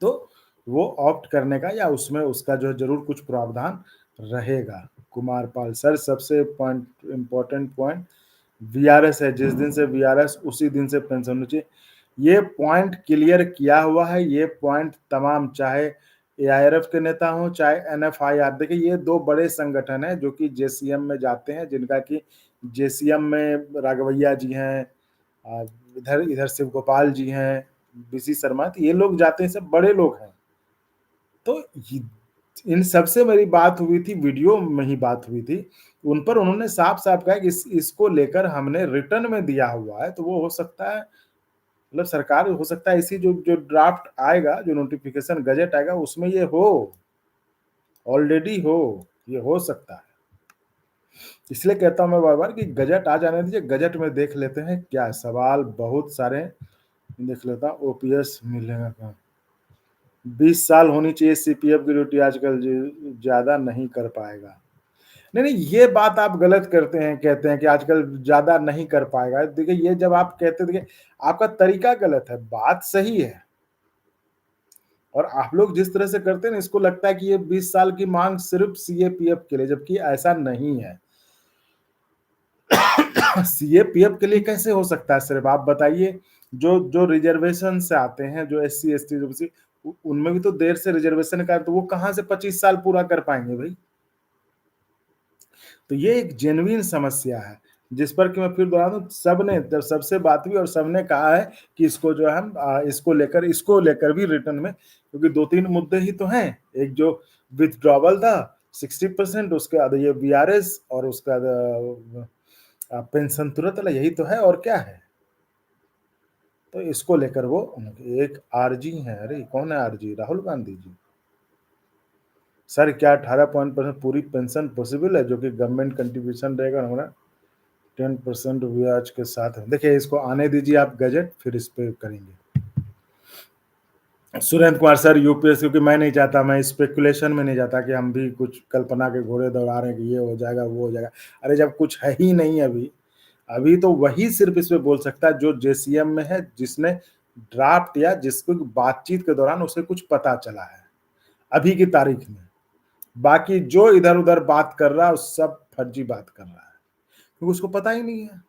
तो वो ऑप्ट करने का या उसमें उसका जो है जरूर कुछ प्रावधान रहेगा। कुमार पाल सर, सबसे पॉइंट इम्पोर्टेंट पॉइंट वीआरएस है, जिस दिन से वीआरएस उसी दिन से पेंशन होनी चाहिए। ये पॉइंट क्लियर किया हुआ है, ये पॉइंट तमाम, चाहे एआईआरएफ के नेता हो, चाहे एनएफआईआर, देखिए ये दो बड़े संगठन हैं जो कि जेसीएम में जाते हैं, जिनका कि जेसीएम में राघवैया जी हैं, इधर इधर शिव गोपाल जी हैं, बीसी शर्मा, तो ये लोग जाते हैं, सब बड़े लोग हैं। तो इन सबसे मेरी बात हुई थी, वीडियो में ही बात हुई थी, उन पर उन्होंने साफ साफ कहा कि इसको लेकर हमने रिटर्न में दिया हुआ है, तो वो हो सकता है, मतलब सरकार हो सकता है इसी जो जो ड्राफ्ट आएगा, जो नोटिफिकेशन गजट आएगा उसमें ये हो। ऑलरेडी हो, ये हो सकता है। इसलिए कहता हूँ मैं बार-बार कि गजट आ जाने दीजिए, गजट में देख लेते हैं क्या है, सवाल बहुत सारे हैं, देख लेता हूँ ओपीएस मिलेगा कहाँ? 20 साल होनी चाहिए सीपीएफ की ड्यूटी आजकल ज़्यादा नहीं कर पाएगा। नहीं, नहीं, ये बात आप गलत करते हैं, कहते हैं कि आजकल ज़्यादा नहीं कर पाएगा। देखिए, ये जब आप कहते हैं, देखिए, आपका तरीका गलत है, बात सही है और आप लोग जिस तरह से करते हैं ना, इसको लगता है कि ये 20 साल की माँग सिर्फ़ सीएपीएफ के लिए, जबकि ऐसा नहीं है। सीएपीएफ के लिए कैसे हो सकता है सिर्फ आप बताइए। जो जो रिजर्वेशन से आते हैं, जो एससी एसटी ओबीसी, उनमें भी तो देर से रिजर्वेशन का है, तो वो कहाँ से 25 साल पूरा कर पाएंगे भाई। तो ये एक जेन्युइन समस्या है जिस पर कि मैं फिर दोहरा दूं, सबने जब सबसे बात हुई और सबने कहा है कि इसको जो है हम इसको लेकर भी रिटर्न में, क्योंकि दो तीन मुद्दे ही तो हैं। एक जो विथड्रॉवल था 60%, उसके बाद ये वीआरएस और उसका पेंशन तुरंत वाला, यही तो है और क्या है। तो इसको लेकर वो एक आरजी है, अरे कौन है आरजी? राहुल गांधी जी। सर क्या 18% पूरी पेंशन पॉसिबल है, जो कि गवर्नमेंट कंट्रीब्यूशन रहेगा हमारा 10% ब्याज के साथ? देखिए, इसको आने दीजिए आप गजट, फिर इस पे करेंगे। सुरेंद्र कुमार सर यूपीएस, क्योंकि मैं नहीं चाहता, मैं स्पेकुलेशन में नहीं जाता कि हम भी कुछ कल्पना के घोड़े दौड़ा रहे हैं कि ये हो जाएगा वो हो जाएगा। अरे जब कुछ है ही नहीं अभी, अभी तो वही सिर्फ इस पे बोल सकता है जो जेसीएम में है, जिसने ड्राफ्ट या जिसको बातचीत के दौरान उसे कुछ पता चला है अभी की तारीख में। बाकी जो इधर उधर बात कर रहा है, सब फर्जी बात कर रहा है, क्योंकि उसको पता ही नहीं है।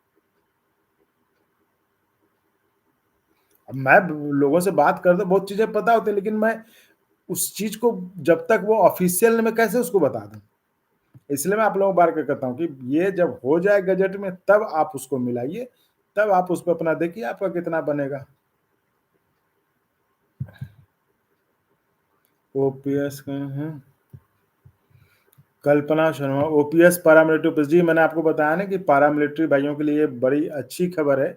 अब मैं लोगों से बात करता, बहुत चीजें पता होती है, लेकिन मैं उस चीज को जब तक वो ऑफिशियल में कैसे उसको बता दूं। इसलिए मैं आप लोगों को बार कहता हूं कि ये जब हो जाए गजट में, तब आप उसको मिलाइए, तब आप उस पर अपना देखिए आपका कितना बनेगा। ओपीएस का है कल्पना शर्मा, ओपीएस पैरामिलिट्री ऑफिसर जी। मैंने आपको बताया ना कि पैरामिलिट्री भाइयों के लिए बड़ी अच्छी खबर है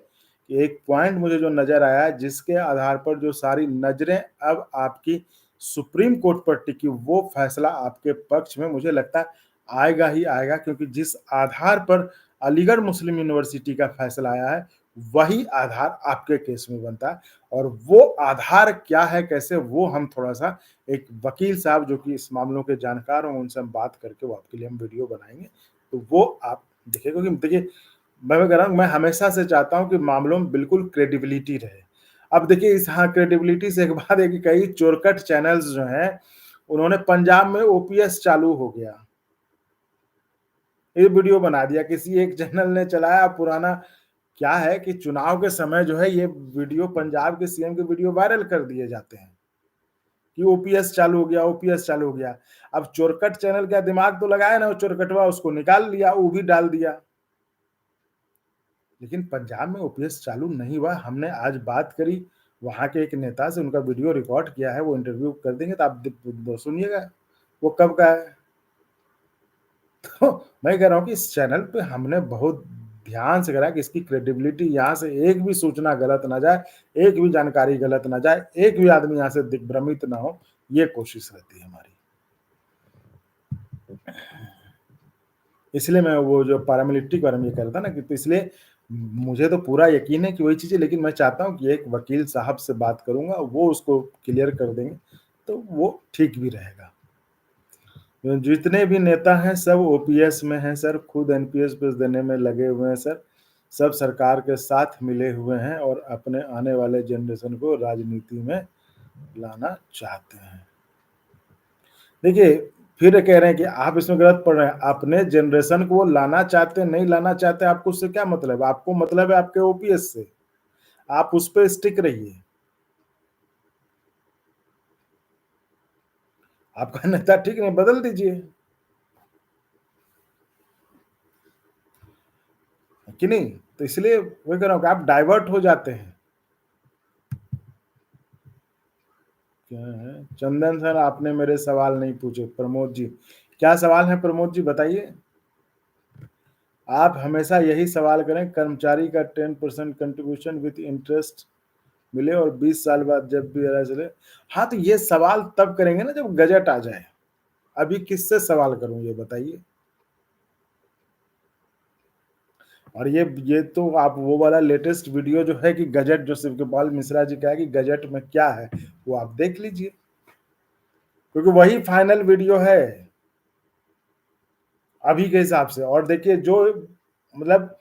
कि एक पॉइंट मुझे जो नजर आया, जिसके आधार पर जो सारी नजरें अब आपकी सुप्रीम कोर्ट पर टिकी, वो फैसला आपके पक्ष में मुझे लगता है आएगा ही आएगा, क्योंकि जिस आधार पर अलीगढ़ मुस्लिम यूनिवर्सिटी का फैसला आया है, वही आधार आपके केस में बनता है। और वो आधार क्या है, कैसे, वो हम थोड़ा सा एक वकील साहब जो कि इस मामलों के जानकार हों, उनसे हम बात करके वो आपके लिए हम वीडियो बनाएंगे, तो वो आप देखिए। क्योंकि देखिए, मैं कह रहा हूँ, मैं हमेशा से चाहता हूँ कि मामलों में बिल्कुल क्रेडिबिलिटी रहे। अब देखिए, इस हाँ क्रेडिबिलिटी से एक बात है कि कई चोरकट चैनल्स जो हैं, उन्होंने पंजाब में ओपीएस चालू हो गया, ये वीडियो बना दिया, किसी एक चैनल ने चलाया पुराना। क्या है कि चुनाव के समय जो है, ये वीडियो पंजाब के सीएम के वीडियो वायरल कर दिए जाते हैं कि ओपीएस चालू हो गया, ओपीएस चालू हो गया। अब चोरकट चैनल का दिमाग तो लगाया ना, वो चोरकटवा उसको निकाल लिया, वो भी डाल दिया। लेकिन पंजाब में ओपीएस चालू नहीं हुआ। हमने आज बात करी वहां के एक नेता से, उनका वीडियो रिकॉर्ड किया है, वो इंटरव्यू कर देंगे तो आप सुनिएगा वो कब का है। तो मैं कह रहा हूँ कि इस चैनल पे हमने बहुत ध्यान से करा कि इसकी क्रेडिबिलिटी, यहाँ से एक भी सूचना गलत ना जाए, एक भी जानकारी गलत ना जाए, एक भी आदमी यहाँ से दिग्भ्रमित ना हो, ये कोशिश रहती है हमारी। इसलिए मैं वो जो पैरामिलिट्री के बारे में ये कह रहा था ना कि, तो इसलिए मुझे तो पूरा यकीन है कि वही चीज़ है, लेकिन मैं चाहता हूँ कि एक वकील साहब से बात करूँगा, वो उसको क्लियर कर देंगे, तो वो ठीक भी रहेगा। जितने भी नेता हैं सब ओपीएस में हैं सर, खुद एनपीएस पे देने में लगे हुए हैं सर, सब सरकार के साथ मिले हुए हैं और अपने आने वाले जनरेशन को राजनीति में लाना चाहते हैं। देखिए, फिर कह रहे हैं कि आप इसमें गलत पढ़ रहे हैं, अपने जनरेशन को वो लाना चाहते हैं, नहीं लाना चाहते, आपको उससे क्या मतलब है? आपको मतलब है आपके ओपीएस से, आप उस पे स्टिक रहिए। आपका नेता ठीक नहीं, बदल दीजिए, कि नहीं? तो इसलिए वही कह रहा हूँ कि आप डाइवर्ट हो जाते हैं। क्या है? चंदन सर, आपने मेरे सवाल नहीं पूछे। प्रमोद जी, क्या सवाल है प्रमोद जी, बताइए। आप हमेशा यही सवाल करें, कर्मचारी का 10% कंट्रीब्यूशन विद इंटरेस्ट मिले और 20 साल बाद जब भी चले। हाँ, तो ये सवाल तब करेंगे ना जब गजट आ जाए। अभी किससे सवाल करूँ ये बताइए? और ये तो आप वो वाला लेटेस्ट वीडियो जो है कि गजट जो शिवपाल मिश्रा जी का है कि गजट में क्या है, वो आप देख लीजिए, क्योंकि वही फाइनल वीडियो है अभी के हिसाब से। और देखिए जो मतलब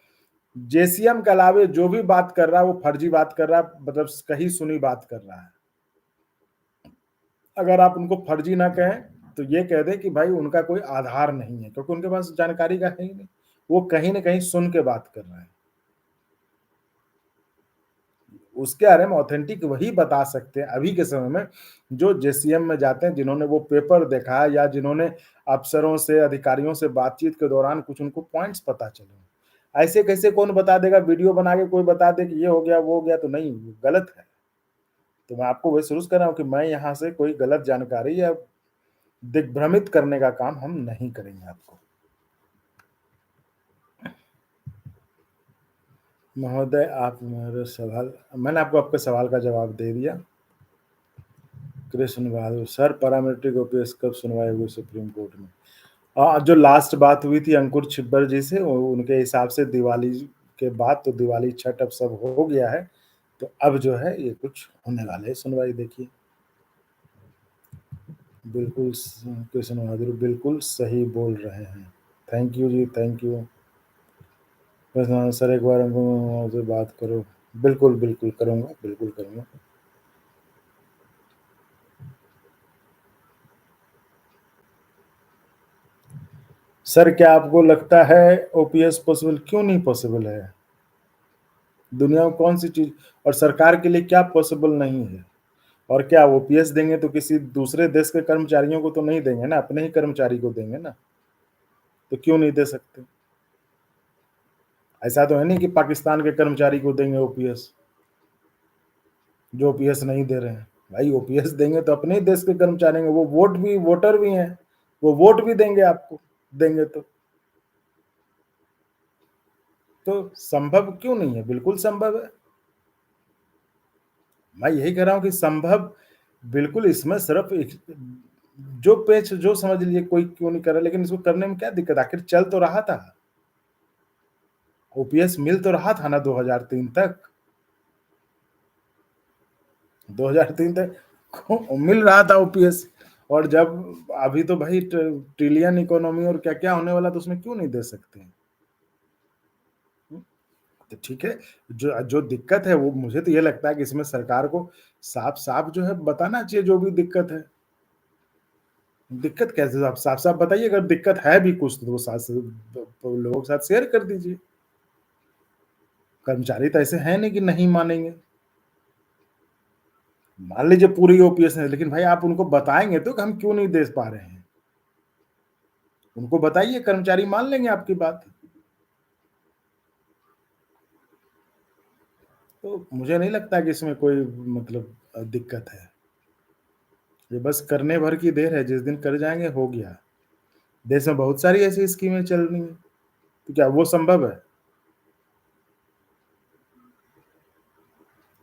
जेसीएम के अलावे जो भी बात कर रहा है वो फर्जी बात कर रहा है, मतलब कही सुनी बात कर रहा है। अगर आप उनको फर्जी ना कहें तो ये कह दें कि भाई उनका कोई आधार नहीं है, क्योंकि उनके पास जानकारी का है ही नहीं, वो कहीं ना कहीं सुन के बात कर रहे हैं। उसके बारे में ऑथेंटिक वही बता सकते हैं अभी के समय में जो जेसीएम में जाते हैं, जिन्होंने वो पेपर देखा है या जिन्होंने अफसरों से अधिकारियों से बातचीत के दौरान कुछ उनको पॉइंट्स पता चले। ऐसे कैसे कौन बता देगा, वीडियो बना के कोई बता दे कि ये हो गया वो हो गया, तो नहीं, गलत है। तो मैं आपको वही शुरू कर रहा हूँ कि मैं यहाँ से कोई गलत जानकारी या दिग्भ्रमित करने का काम हम नहीं करेंगे आपको। महोदय आप मेरे सवाल, मैंने आपको आपके सवाल का जवाब दे दिया। कृष्ण बहादुर सर, पैरामेट्रिक ओपीएस कब सुनवाई हुई सुप्रीम कोर्ट में? जो लास्ट बात हुई थी अंकुर छिब्बर जी से, उनके हिसाब से दिवाली के बाद, तो दिवाली छठ अब सब हो गया है, तो अब जो है ये कुछ होने वाले है सुनवाई, देखिए। बिल्कुल कृष्ण बहादुर बिल्कुल सही बोल रहे हैं। थैंक यू जी, थैंक यू। बस हाँ, सर एक बार हमको से बात करो। बिल्कुल बिल्कुल करूँगा, बिल्कुल करूँगा। सर क्या आपको लगता है ओपीएस पॉसिबल, क्यों नहीं पॉसिबल है? दुनिया में कौन सी चीज, और सरकार के लिए क्या पॉसिबल नहीं है? और क्या ओपीएस देंगे तो किसी दूसरे देश के कर्मचारियों को तो नहीं देंगे ना, अपने ही कर्मचारी को देंगे ना, तो क्यों नहीं दे सकते? ऐसा तो है नहीं कि पाकिस्तान के कर्मचारी को देंगे ओपीएस, जो ओपीएस नहीं दे रहे हैं। भाई ओपीएस देंगे तो अपने ही देश के कर्मचारी हैं, वो वोटर भी हैं, वो वोट भी देंगे आपको, देंगे तो संभव क्यों नहीं है? बिल्कुल संभव है। मैं यही कह रहा हूं कि संभव बिल्कुल, इसमें सिर्फ जो पेच जो समझ लीजिए कोई क्यों नहीं कर रहा, लेकिन इसको करने में क्या दिक्कत, आखिर चल तो रहा था, ओपीएस मिल तो रहा था ना 2003 तक, 2003 तक मिल रहा था ओपीएस। और जब अभी तो भाई ट्रिलियन इकोनॉमी और क्या क्या होने वाला, तो उसमें क्यों नहीं दे सकते हैं? तो ठीक है, जो जो दिक्कत है वो मुझे तो ये लगता है कि इसमें सरकार को साफ साफ जो है बताना चाहिए जो भी दिक्कत है। दिक्कत कैसे, आप साफ साफ बताइए, अगर दिक्कत है भी कुछ तो वो साथ लोगों के साथ शेयर कर दीजिए। कर्मचारी तो ऐसे हैं नहीं कि नहीं मानेंगे। मान लीजिए पूरी ओपीएस है, लेकिन भाई आप उनको बताएंगे तो कि हम क्यों नहीं दे पा रहे हैं, उनको बताइए, कर्मचारी मान लेंगे आपकी बात। तो मुझे नहीं लगता कि इसमें कोई मतलब दिक्कत है। ये बस करने भर की देर है, जिस दिन कर जाएंगे हो गया। देश में बहुत सारी ऐसी स्कीमें चल रही हैं, तो क्या वो संभव है?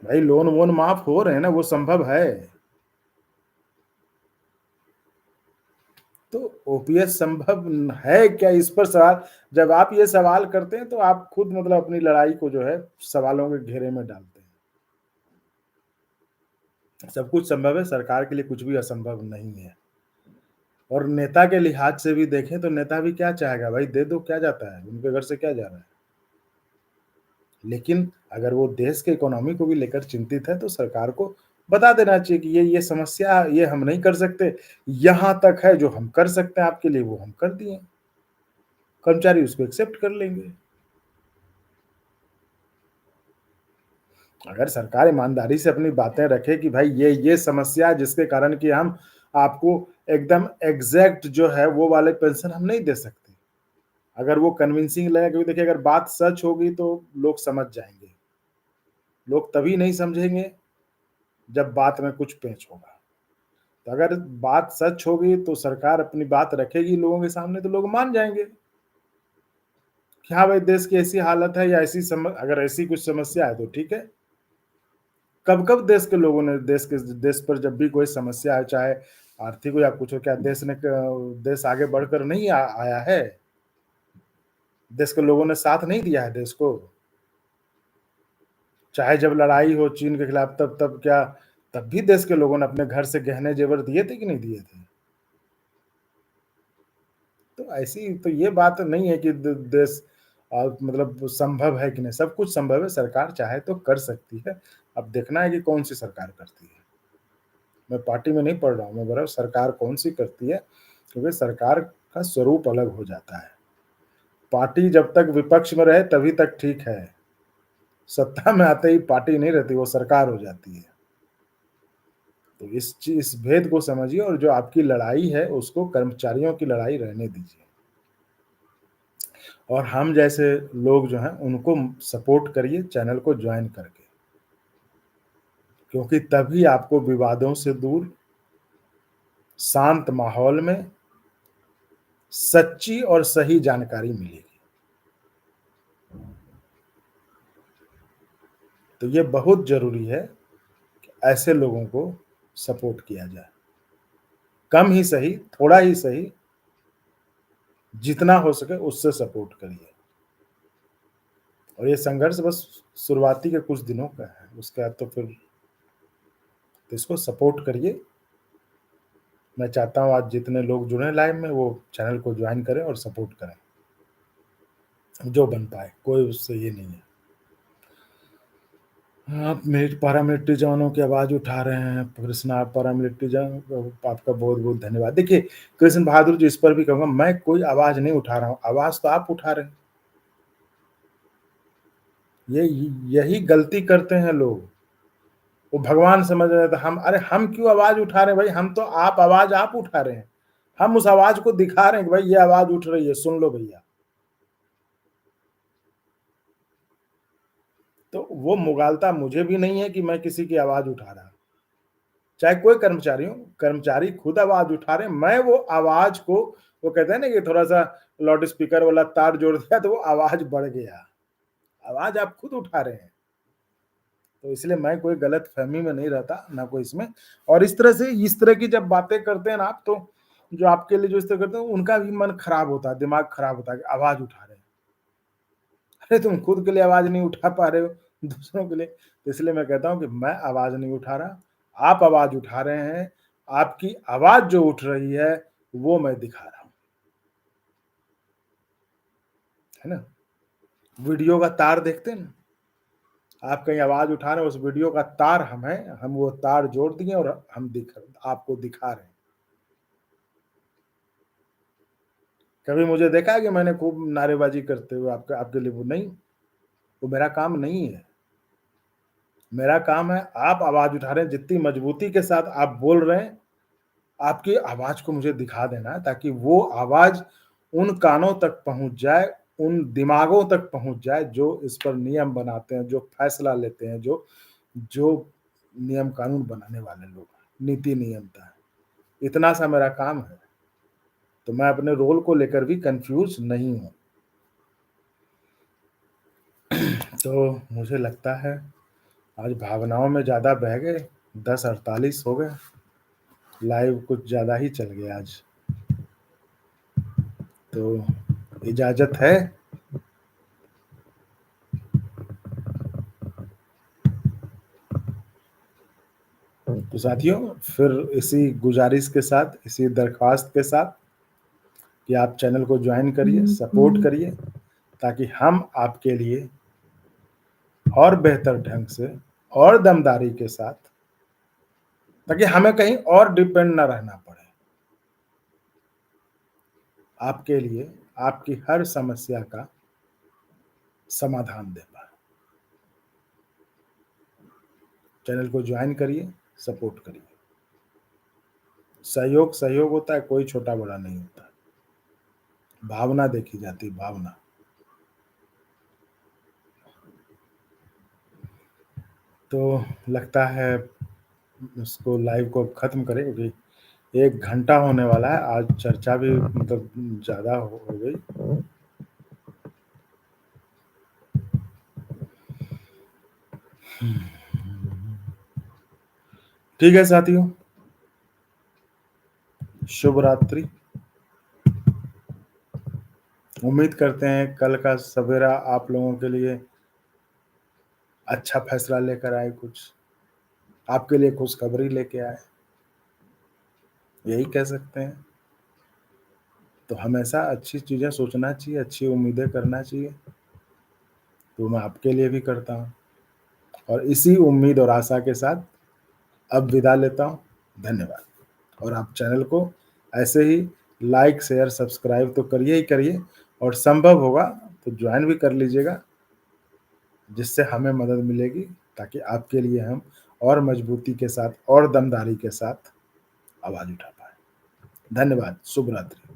भाई लोन वोन माफ हो रहे हैं ना, वो संभव है। तो ओपीएस संभव है क्या, इस पर सवाल, जब आप ये सवाल करते हैं तो आप खुद मतलब अपनी लड़ाई को जो है सवालों के घेरे में डालते हैं। सब कुछ संभव है, सरकार के लिए कुछ भी असंभव नहीं है। और नेता के लिहाज से भी देखें तो नेता भी क्या चाहेगा, भाई दे दो, क्या जाता है, उनके घर से क्या जा रहा है? लेकिन अगर वो देश के इकोनॉमी को भी लेकर चिंतित है तो सरकार को बता देना चाहिए कि ये समस्या, ये हम नहीं कर सकते, यहाँ तक है, जो हम कर सकते हैं आपके लिए वो हम कर दिए, कर्मचारी उसको एक्सेप्ट कर लेंगे। अगर सरकार ईमानदारी से अपनी बातें रखे कि भाई ये समस्या है जिसके कारण कि हम आपको एकदम एग्जैक्ट जो है वो वाले पेंशन हम नहीं दे सकते, अगर वो कन्विंसिंग लगे, क्योंकि देखिए अगर बात सच होगी तो लोग समझ जाएंगे, लोग तभी नहीं समझेंगे जब बात में कुछ पेच होगा। तो अगर बात सच होगी तो सरकार अपनी बात रखेगी लोगों के सामने, तो लोग मान जाएंगे कि हाँ भाई देश की ऐसी हालत है या अगर ऐसी कुछ समस्या है तो ठीक है। कब कब देश के लोगों ने, देश पर जब भी कोई समस्या है, चाहे आर्थिक हो या कुछ हो, क्या देश आगे बढ़कर नहीं आया है? देश के लोगों ने साथ नहीं दिया है देश को? चाहे जब लड़ाई हो चीन के खिलाफ, तब तब क्या तब भी देश के लोगों ने अपने घर से गहने जेवर दिए थे कि नहीं दिए थे? तो ऐसी तो ये बात नहीं है कि देश मतलब संभव है कि नहीं, सब कुछ संभव है, सरकार चाहे तो कर सकती है। अब देखना है कि कौन सी सरकार करती है। मैं पार्टी में नहीं पढ़ रहा हूँ, मैं बोल रहा हूँ सरकार कौन सी करती है, क्योंकि सरकार का स्वरूप अलग हो जाता है। पार्टी जब तक विपक्ष में रहे तभी तक ठीक है, सत्ता में आते ही पार्टी नहीं रहती, वो सरकार हो जाती है। तो इस भेद को समझिए, और जो आपकी लड़ाई है उसको कर्मचारियों की लड़ाई रहने दीजिए, और हम जैसे लोग जो हैं उनको सपोर्ट करिए चैनल को ज्वाइन करके, क्योंकि तभी आपको विवादों से दूर, शांत माहौल में सच्ची और सही जानकारी मिलेगी। तो ये बहुत जरूरी है कि ऐसे लोगों को सपोर्ट किया जाए, कम ही सही, थोड़ा ही सही, जितना हो सके उससे सपोर्ट करिए। और ये संघर्ष बस शुरुआती के कुछ दिनों का है, उसके बाद तो फिर तो इसको सपोर्ट करिए। मैं चाहता हूँ आज जितने लोग जुड़े लाइव में वो चैनल को ज्वाइन करें और सपोर्ट करें, जो बन पाए, कोई उससे ये नहीं है। आप पैरामिलिट्री जवानों की आवाज उठा रहे हैं, कृष्णा, आप पैरामिलिट्री जवान, आपका बहुत बहुत धन्यवाद। देखिए कृष्ण बहादुर जी, इस पर भी कहूंगा, मैं कोई आवाज नहीं उठा रहा हूँ, आवाज तो आप उठा रहे हैं। ये यही गलती करते हैं लोग, वो भगवान समझ रहे थे हम, अरे हम क्यों आवाज उठा रहे हैं भाई, हम तो आवाज आप उठा रहे हैं, हम उस आवाज को दिखा रहे हैं कि भाई ये आवाज उठ रही है, सुन लो भैया। तो वो मुगालता मुझे भी नहीं है कि मैं किसी की आवाज उठा रहा, चाहे कोई कर्मचारी हो, कर्मचारी खुद आवाज उठा रहे हैं, मैं वो आवाज को, वो कहते हैं ना कि थोड़ा सा लाउड स्पीकर वाला तार जोड़ दिया तो वो आवाज बढ़ गया, आवाज आप खुद उठा रहे हैं। तो इसलिए मैं कोई गलत फहमी में नहीं रहता, ना कोई इसमें। और इस तरह की जब बातें करते हैं ना आप, तो जो आपके लिए जो इस तरह करते हैं उनका भी मन खराब होता है, दिमाग खराब होता है कि आवाज उठा रहे हैं। अरे तुम खुद के लिए आवाज नहीं उठा पा रहे हो, दूसरों के लिए। तो इसलिए मैं कहता हूं कि मैं आवाज नहीं उठा रहा, आप आवाज उठा रहे हैं, आपकी आवाज जो उठ रही है वो मैं दिखा रहा हूं, है ना। वीडियो का तार देखते हैं ना, आप कहीं आवाज उठा रहे हैं, उस वीडियो का तार हम है, हम वो तार जोड़ दिए और हम आपको दिखा रहे हैं। कभी मुझे देखा है कि मैंने खूब नारेबाजी करते हुए आपके लिए, वो नहीं, वो मेरा काम नहीं है। मेरा काम है, आप आवाज उठा रहे हैं, जितनी मजबूती के साथ आप बोल रहे हैं, आपकी आवाज को मुझे दिखा देना है, ताकि वो आवाज उन कानों तक पहुंच जाए, उन दिमागों तक पहुंच जाए जो इस पर नियम बनाते हैं, जो फैसला लेते हैं, जो जो नियम कानून बनाने वाले लोग, नीति नियमता है। इतना सा मेरा काम है। तो मैं अपने रोल को लेकर भी कंफ्यूज नहीं हूं। तो मुझे लगता है आज भावनाओं में ज्यादा बह गए, 10:48 हो गए, लाइव कुछ ज्यादा ही चल गया आज। तो इजाजत है। तो साथियों, फिर इसी गुजारिश के साथ, इसी दरख्वास्त के साथ कि आप चैनल को ज्वाइन करिए, सपोर्ट करिए, ताकि हम आपके लिए और बेहतर ढंग से और दमदारी के साथ, ताकि हमें कहीं और डिपेंड ना रहना पड़े, आपके लिए आपकी हर समस्या का समाधान दे पाए। चैनल को ज्वाइन करिए, सपोर्ट करिए। सहयोग सहयोग होता है, कोई छोटा बड़ा नहीं होता, भावना देखी जाती, भावना। तो लगता है इसको लाइव को अब खत्म करें, क्योंकि 1 घंटा होने वाला है, आज चर्चा भी मतलब ज्यादा हो गई। ठीक है साथियों, शुभ रात्रि। उम्मीद करते हैं कल का सवेरा आप लोगों के लिए अच्छा फैसला लेकर आए, कुछ आपके लिए खुशखबरी लेके आए, यही कह सकते हैं। तो हमेशा अच्छी चीज़ें सोचना चाहिए, अच्छी उम्मीदें करना चाहिए। तो मैं आपके लिए भी करता हूँ और इसी उम्मीद और आशा के साथ अब विदा लेता हूँ। धन्यवाद। और आप चैनल को ऐसे ही लाइक, शेयर, सब्सक्राइब तो करिए ही करिए और संभव होगा तो ज्वाइन भी कर लीजिएगा, जिससे हमें मदद मिलेगी ताकि आपके लिए हम और मजबूती के साथ और दमदारी के साथ आवाज़ उठा पाएँ। धन्यवाद। शुभ रात्रि।